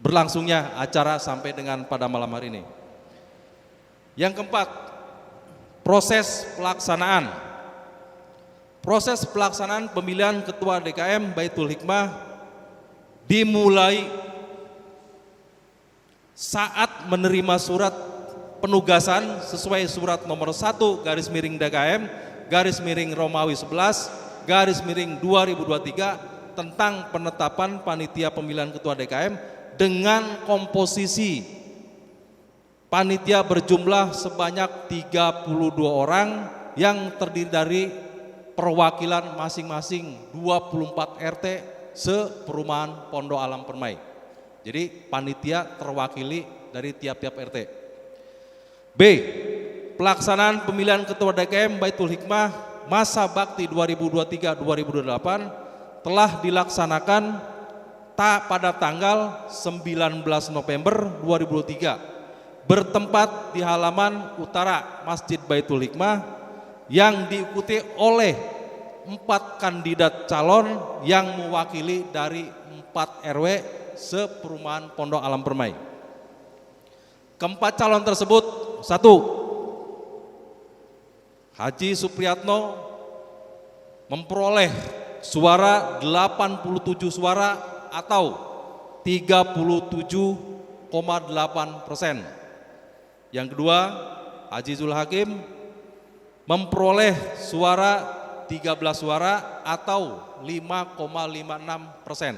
berlangsungnya acara sampai dengan pada malam hari ini. Yang keempat, proses pelaksanaan. Proses pelaksanaan pemilihan Ketua DKM Baitul Hikmah dimulai saat menerima surat penugasan sesuai surat nomor 1 garis miring DKM garis miring Romawi 11 garis miring 2023 tentang penetapan panitia pemilihan Ketua DKM dengan komposisi panitia berjumlah sebanyak 32 orang yang terdiri dari perwakilan masing-masing 24 RT se-perumahan Pondok Alam Permai. Jadi panitia terwakili dari tiap-tiap RT. B. Pelaksanaan pemilihan Ketua DKM Baitul Hikmah masa bakti 2023-2028 telah dilaksanakan pada tanggal 19 November 2023 bertempat di halaman utara Masjid Baitul Hikmah yang diikuti oleh 4 kandidat calon yang mewakili dari 4 RW seperumahan Pondok Alam Permai. Keempat calon tersebut, 1. Haji Supriyatno memperoleh suara 87 suara atau 37,8%. Yang kedua, Haji Zul Hakim memperoleh suara 13 suara atau 5,56%.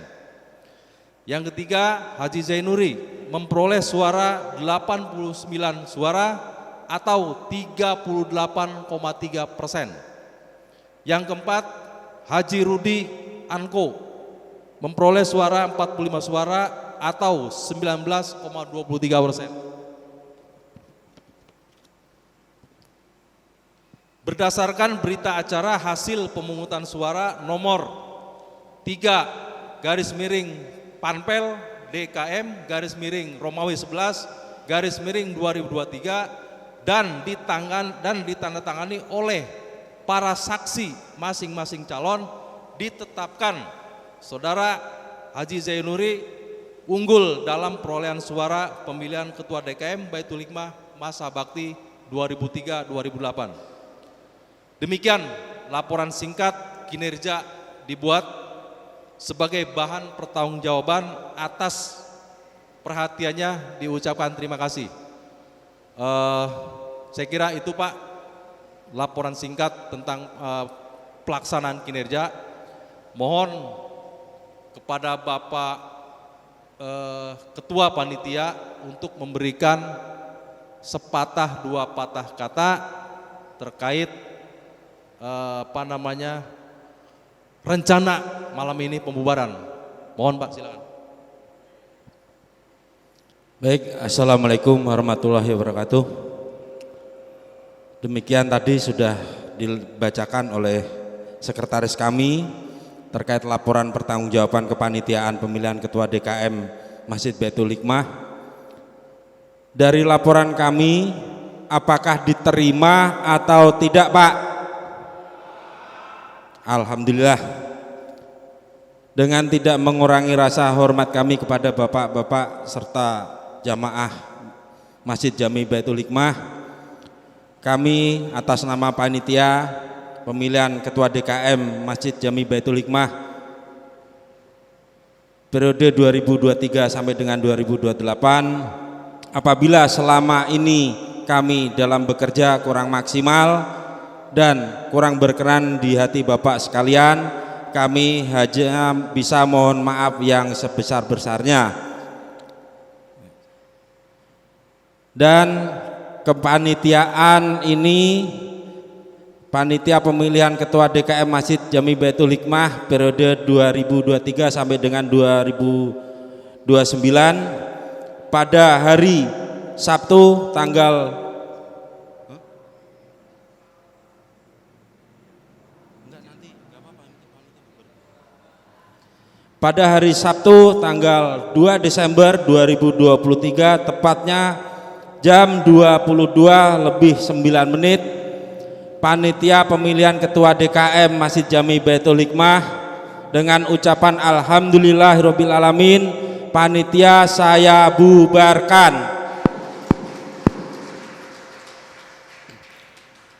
Yang ketiga, Haji Zainuri memperoleh suara 89 suara atau 38,3%. Yang keempat, Haji Rudi Anko memperoleh suara 45 suara atau 19,23%. Berdasarkan berita acara hasil pemungutan suara nomor 3 garis miring Panpel DKM garis miring Romawi 11 garis miring 2023 dan ditandatangani oleh para saksi masing-masing calon, ditetapkan Saudara Haji Zainuri unggul dalam perolehan suara pemilihan Ketua DKM Baitul Hikmah masa bakti 2003-2008. Demikian laporan singkat kinerja dibuat sebagai bahan pertanggungjawaban atas perhatiannya, diucapkan terima kasih. Saya kira itu Pak laporan singkat tentang pelaksanaan kinerja. Mohon kepada Bapak Ketua Panitia untuk memberikan sepatah dua patah kata terkait rencana malam ini pembubaran. Mohon Pak, silakan. Baik, Assalamualaikum warahmatullahi wabarakatuh. Demikian tadi sudah dibacakan oleh sekretaris kami terkait laporan pertanggungjawaban kepanitiaan pemilihan Ketua DKM Masjid Baitul Hikmah. Dari laporan kami, apakah diterima atau tidak Pak? Alhamdulillah. Dengan tidak mengurangi rasa hormat kami kepada bapak-bapak serta jamaah Masjid Jami Baitul Hikmah, kami atas nama panitia pemilihan Ketua DKM Masjid Jami Baitul Hikmah periode 2023 sampai dengan 2028, apabila selama ini kami dalam bekerja kurang maksimal dan kurang berkenan di hati Bapak sekalian, kami hanya bisa mohon maaf yang sebesar-besarnya. Dan kepanitiaan ini, panitia pemilihan Ketua DKM Masjid Jami Baitul Hikmah periode 2023 sampai dengan 2029 pada hari Sabtu tanggal pada hari Sabtu tanggal 2 Desember 2023 tepatnya jam 22:09 panitia pemilihan ketua DKM Masjid Jami Baitul Hikmah dengan ucapan alhamdulillahirabbil alamin panitia saya bubarkan.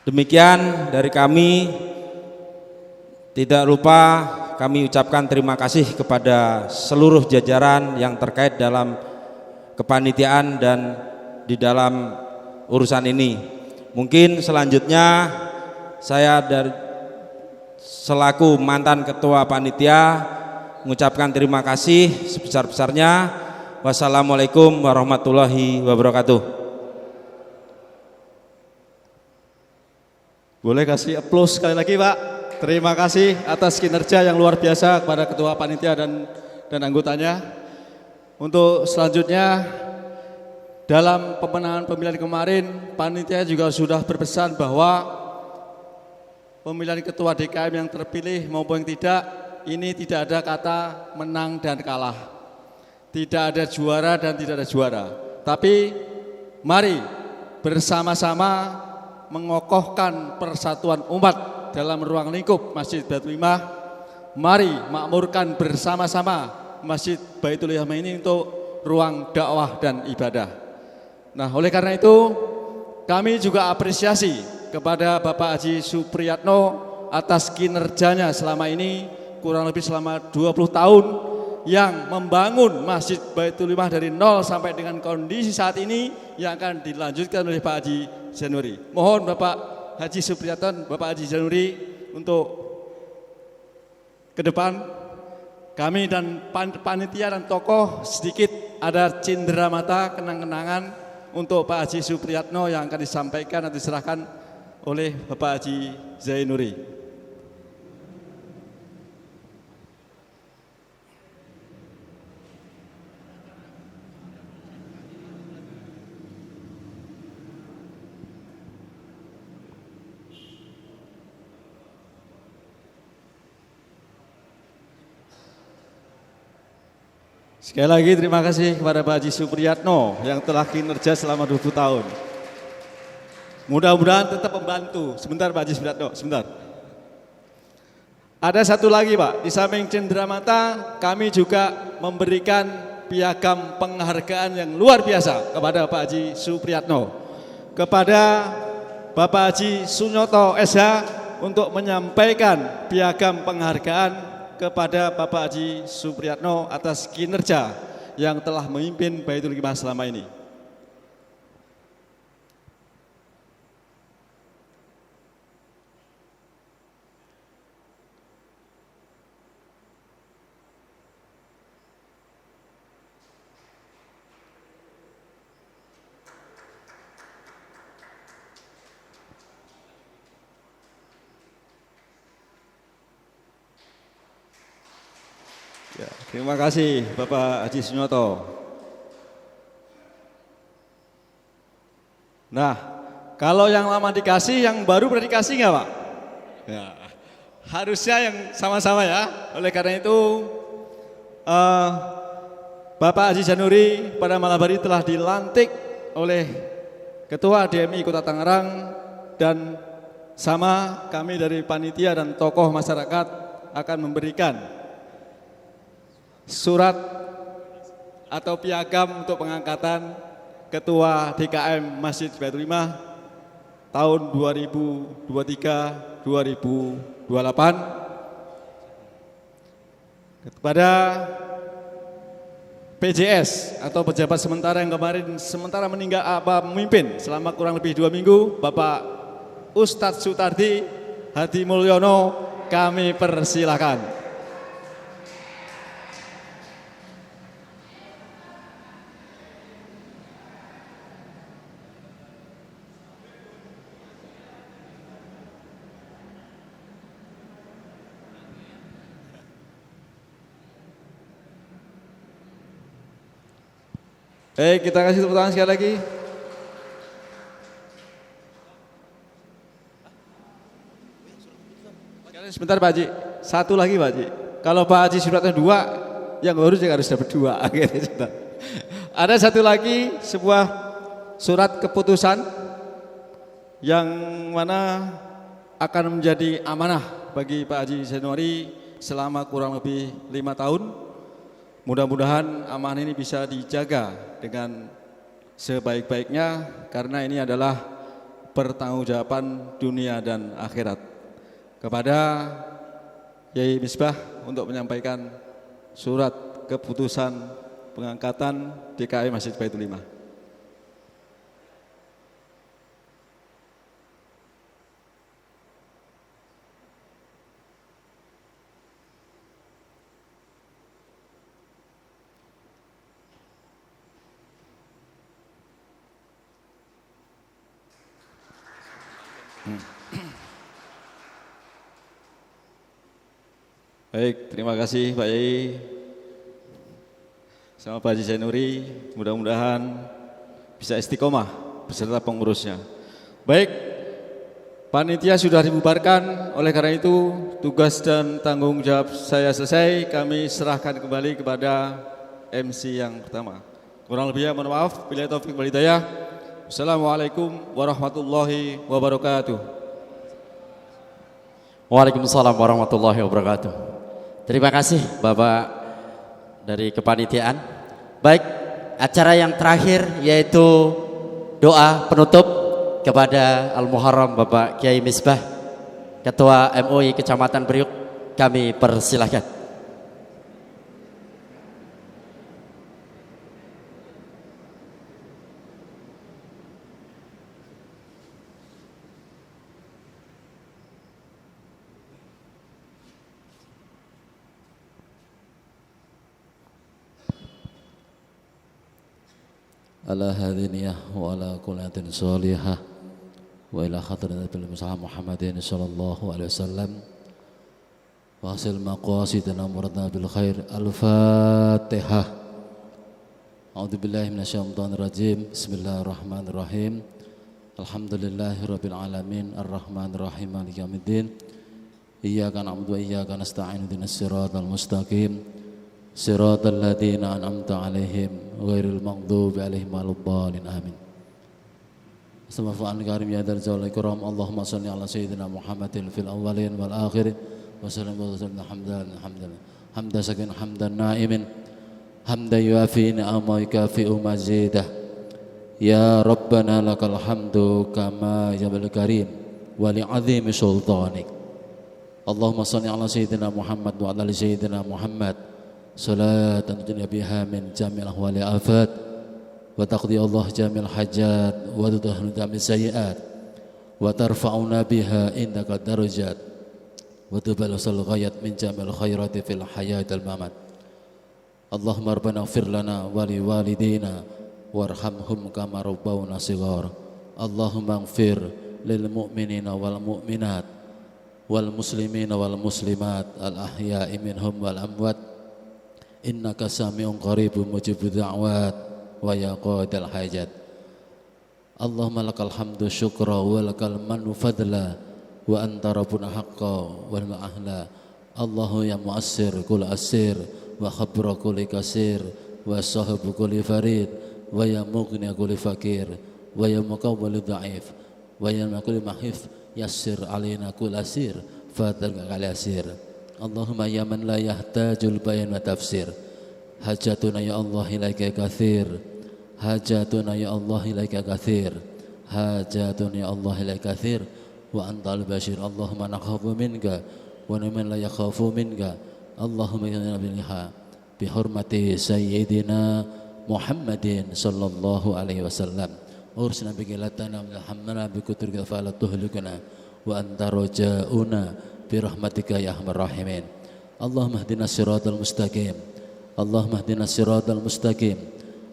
Demikian dari kami. Tidak lupa kami ucapkan terima kasih kepada seluruh jajaran yang terkait dalam kepanitiaan dan di dalam urusan ini. Mungkin selanjutnya saya dari selaku mantan ketua panitia mengucapkan terima kasih sebesar-besarnya. Wassalamualaikum warahmatullahi wabarakatuh. Boleh kasih aplaus sekali lagi Pak. Terima kasih atas kinerja yang luar biasa kepada ketua panitia dan anggotanya. Untuk selanjutnya dalam pemenangan pemilihan kemarin panitia juga sudah berpesan bahwa pemilihan ketua DKM yang terpilih maupun yang tidak, ini tidak ada kata menang dan kalah. Tidak ada juara dan tidak ada juara. Tapi mari bersama-sama mengokohkan persatuan umat dalam ruang lingkup Masjid Baitul Hikmah. Mari makmurkan bersama-sama Masjid Baitul Hikmah ini untuk ruang dakwah dan ibadah. Nah, oleh karena itu kami juga apresiasi kepada Bapak Haji Supriyatno atas kinerjanya selama ini, kurang lebih selama 20 tahun yang membangun Masjid Baitul Hikmah dari nol sampai dengan kondisi saat ini yang akan dilanjutkan oleh Pak Haji Januri. Mohon Bapak Haji Supriyatno, Bapak Haji Januri untuk ke depan kami dan panitia dan tokoh sedikit ada cindera mata kenang-kenangan untuk Pak Haji Supriyatno yang akan disampaikan atau diserahkan oleh Bapak Haji Zainuri. Sekali lagi terima kasih kepada Pak Haji Supriyatno yang telah kinerja selama 20 tahun. Mudah-mudahan tetap membantu. Sebentar Pak Haji Supriyatno, sebentar. Ada satu lagi Pak, di samping cendera mata kami juga memberikan piagam penghargaan yang luar biasa kepada Pak Haji Supriyatno. Kepada Bapak Haji Sunyoto SH untuk menyampaikan piagam penghargaan kepada Bapak Haji Supriyatno atas kinerja yang telah memimpin Baitul Hikmah selama ini. Ya, terima kasih Bapak Haji Sunyoto. Nah, kalau yang lama dikasih, yang baru pernah dikasih nggak Pak? Ya, harusnya yang sama-sama ya. Oleh karena itu, Bapak Haji Januri pada malam hari telah dilantik oleh Ketua DMI Kota Tangerang dan sama kami dari panitia dan tokoh masyarakat akan memberikan surat atau piagam untuk pengangkatan Ketua DKM Masjid Baitul Hikmah tahun 2023-2028 kepada PJS atau pejabat sementara yang kemarin sementara memimpin selama kurang lebih 2 minggu, Bapak Ustadz Sutardi Hadi Mulyono, kami persilakan. Baik, kita kasih tepuk tangan sekali lagi. Sebentar Pak Haji, satu lagi Pak Haji. Kalau Pak Haji Supriyatno 2, yang harus dapat 2. Ada satu lagi sebuah surat keputusan yang mana akan menjadi amanah bagi Pak Haji Zainuri selama kurang lebih 5 tahun. Mudah-mudahan amanah ini bisa dijaga dengan sebaik-baiknya karena ini adalah pertanggungjawaban dunia dan akhirat. Kepada Yai Misbah untuk menyampaikan surat keputusan pengangkatan DKM Masjid Baitul Hikmah. Baik, terima kasih Pak Yai sama Pak Haji Zainuri, mudah-mudahan bisa istiqomah beserta pengurusnya. Baik, panitia sudah dibubarkan, oleh karena itu tugas dan tanggung jawab saya selesai, kami serahkan kembali kepada MC yang pertama. Kurang lebihnya mohon maaf, billahi taufiq wal hidayah. Assalamualaikum warahmatullahi wabarakatuh. Waalaikumsalam warahmatullahi wabarakatuh. Terima kasih Bapak dari kepanitiaan. Baik, acara yang terakhir yaitu doa penutup kepada Al-Muharram Bapak Kiai Misbah, Ketua MUI Kecamatan Priuk, kami persilahkan. ala hadiniyah wa ala kullatin salihah wa ila khadratil Mustafa Muhammadin sallallahu alaihi wasallam wa hasil maqasidina muradna bil khair. Al-Fatihah. A'udzu billahi minasyaitonir rajim. Bismillahirrahmanirrahim. Alhamdulillahirabbil alamin arrahmanir rahim maliki yaumiddin. Iyyaka na'budu wa iyyaka nasta'in ihdinas siratal mustaqim. Siratal ladzina an'amta 'alaihim ghairil maghdubi 'alaihim waladdallin amin. Astaghfirullahaladzim karim ya dzal jalali ikram. Allahumma shalli ala sayyidina Muhammadin fil awwalin wal akhirin wa sallim wa sallim hamdan sakin hamdan na'imin hamdan yuafi ni'ama yukafi'u mazidah. Ya Rabbana lakal hamdu kama yabal karim wa li'azimi sultanik. Allahumma shalli ala sayyidina Muhammad wa ala ali sayyidina Muhammad salatan tunjina biha min jamil ahwali afat wa taqdi Allah jamil hajat wa tudahnu jamil sayiat wa tarfa'una biha indaka darajat wa tubalasal ghayat min jamil khairati fil hayat al mamat. Allahumma rabbana ighfir lana wa li walidina warhamhum kama rabbawna shighar. Allahumma ighfir lil mu'minina wal mu'minat wal muslimina wal muslimat al ahya'i minhum wal amwat innaka sami'un qaribun mujibud da'wat wa ya qadal hajat. Allahumma lakal hamdu syukra wa lakal manu fadla wa anta rabbuna haqqa wal ma'ahla. Allahu ya mu'assir kul asir wa khabra kulli kasir wa sahibu kulli farid wa ya mughni kulli fakir wa ya muqawwil dha'if wa ya kulli mahif yassir alaina kull asir fatal kal asir. Allahumma ya man la yahtajul bayan wa tafsir. Hajatuna ya Allah ilaika kathir. Hajatuna ya Allah ilaika kathir. Hajatuna ya Allah ilaika kathir. Wa antal bashir. Allahumma nakhafu minka wa man la yakhafu minka. Allahumma inna bilha bihurmati sayyidina Muhammadin sallallahu alaihi wasallam. Ursina biqilatana alhamdulillah bikutur kafala tuhlikuna wa anta rajauna birahmatika ya arhamar rahimin. Allahumma ihdinas siratal mustaqim. Allahumma ihdinas siratal mustaqim.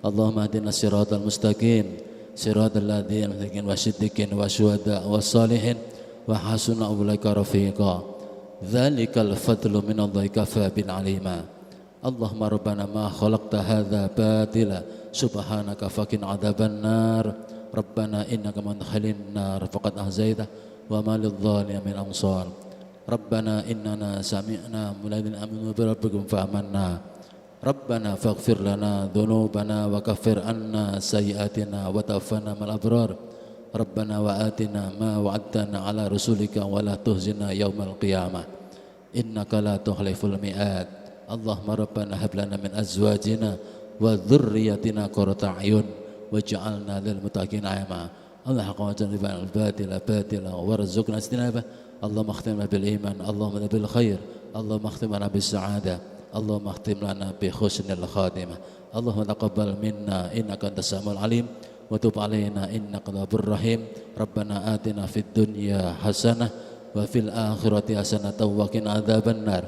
Allahumma ihdinas siratal mustaqim. Siratal ladzina an'amta 'alaihim wasiddiqin wasyuhada wassalihin wa hasuna ulaika rafiqa. Dzalikal fadlu minallahi kafa bin alima. Allahumma rabbana ma khalaqta hadza batila subhanaka faqina adzaban nar. Rabbana innaka man tudkhilin nar faqad ahzaita wa ma lidh-dhalimin min ansar. Rabbana innana sami'na munadin aminu bi rabbikum fa amanna. ربنا فاغفر لنا ذنوبنا وكفر عنا سيئاتنا وتوفنا مع الأبرار ربنا وآتنا ما وعدتنا على رسولك ولا تخزنا يوم القيامة إنك لا تخلف الميعاد اللهم ربنا هب لنا من أزواجنا وذريتنا قرة أعين واجعلنا للمتقين إماما اللهم حق وجنبنا الباطل باطلا وارزقنا اجتنابه اللهم اختمنا بالإيمان اللهم بالخير اللهم اختمنا بالسعادة اللهم اختم لنا بحسن الخاتمة اللهم تقبل منا إنك أنت السميع العليم وتب علينا إنك تواب الرحيم ربنا آتنا في الدنيا حسنة وفي الآخرة حسنة وقنا عذاب النار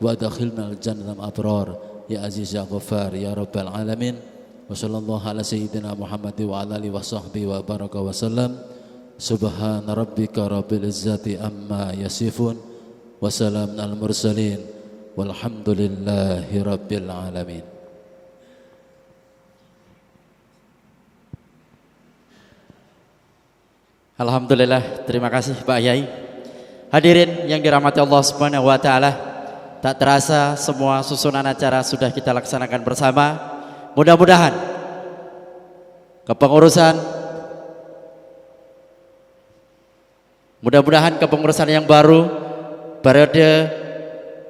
وأدخلنا الجنة مع الأبرار يا عزيز يا غفار يا رب العالمين وصلى الله على سيدنا محمد وعلى آله وصحبه وبارك وسلم سبحان ربك رب العزة عما يصفون وسلام على المرسلين والحمد لله رب العالمين. Alhamdulillah, terima kasih Pak Yai. Hadirin yang dirahmati Allah Subhanahu wa taala, tak terasa semua susunan acara sudah kita laksanakan bersama. Mudah-mudahan kepengurusan yang baru periode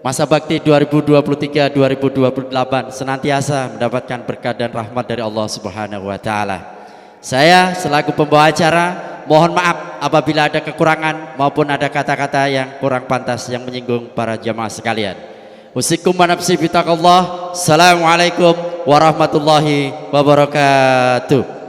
masa bakti 2023-2028 senantiasa mendapatkan berkah dan rahmat dari Allah Subhanahu wa taala. Saya selaku pembawa acara mohon maaf apabila ada kekurangan maupun ada kata-kata yang kurang pantas yang menyinggung para jamaah sekalian. Usikum wa nafsi bitaqallah. Assalamualaikum warahmatullahi wabarakatuh.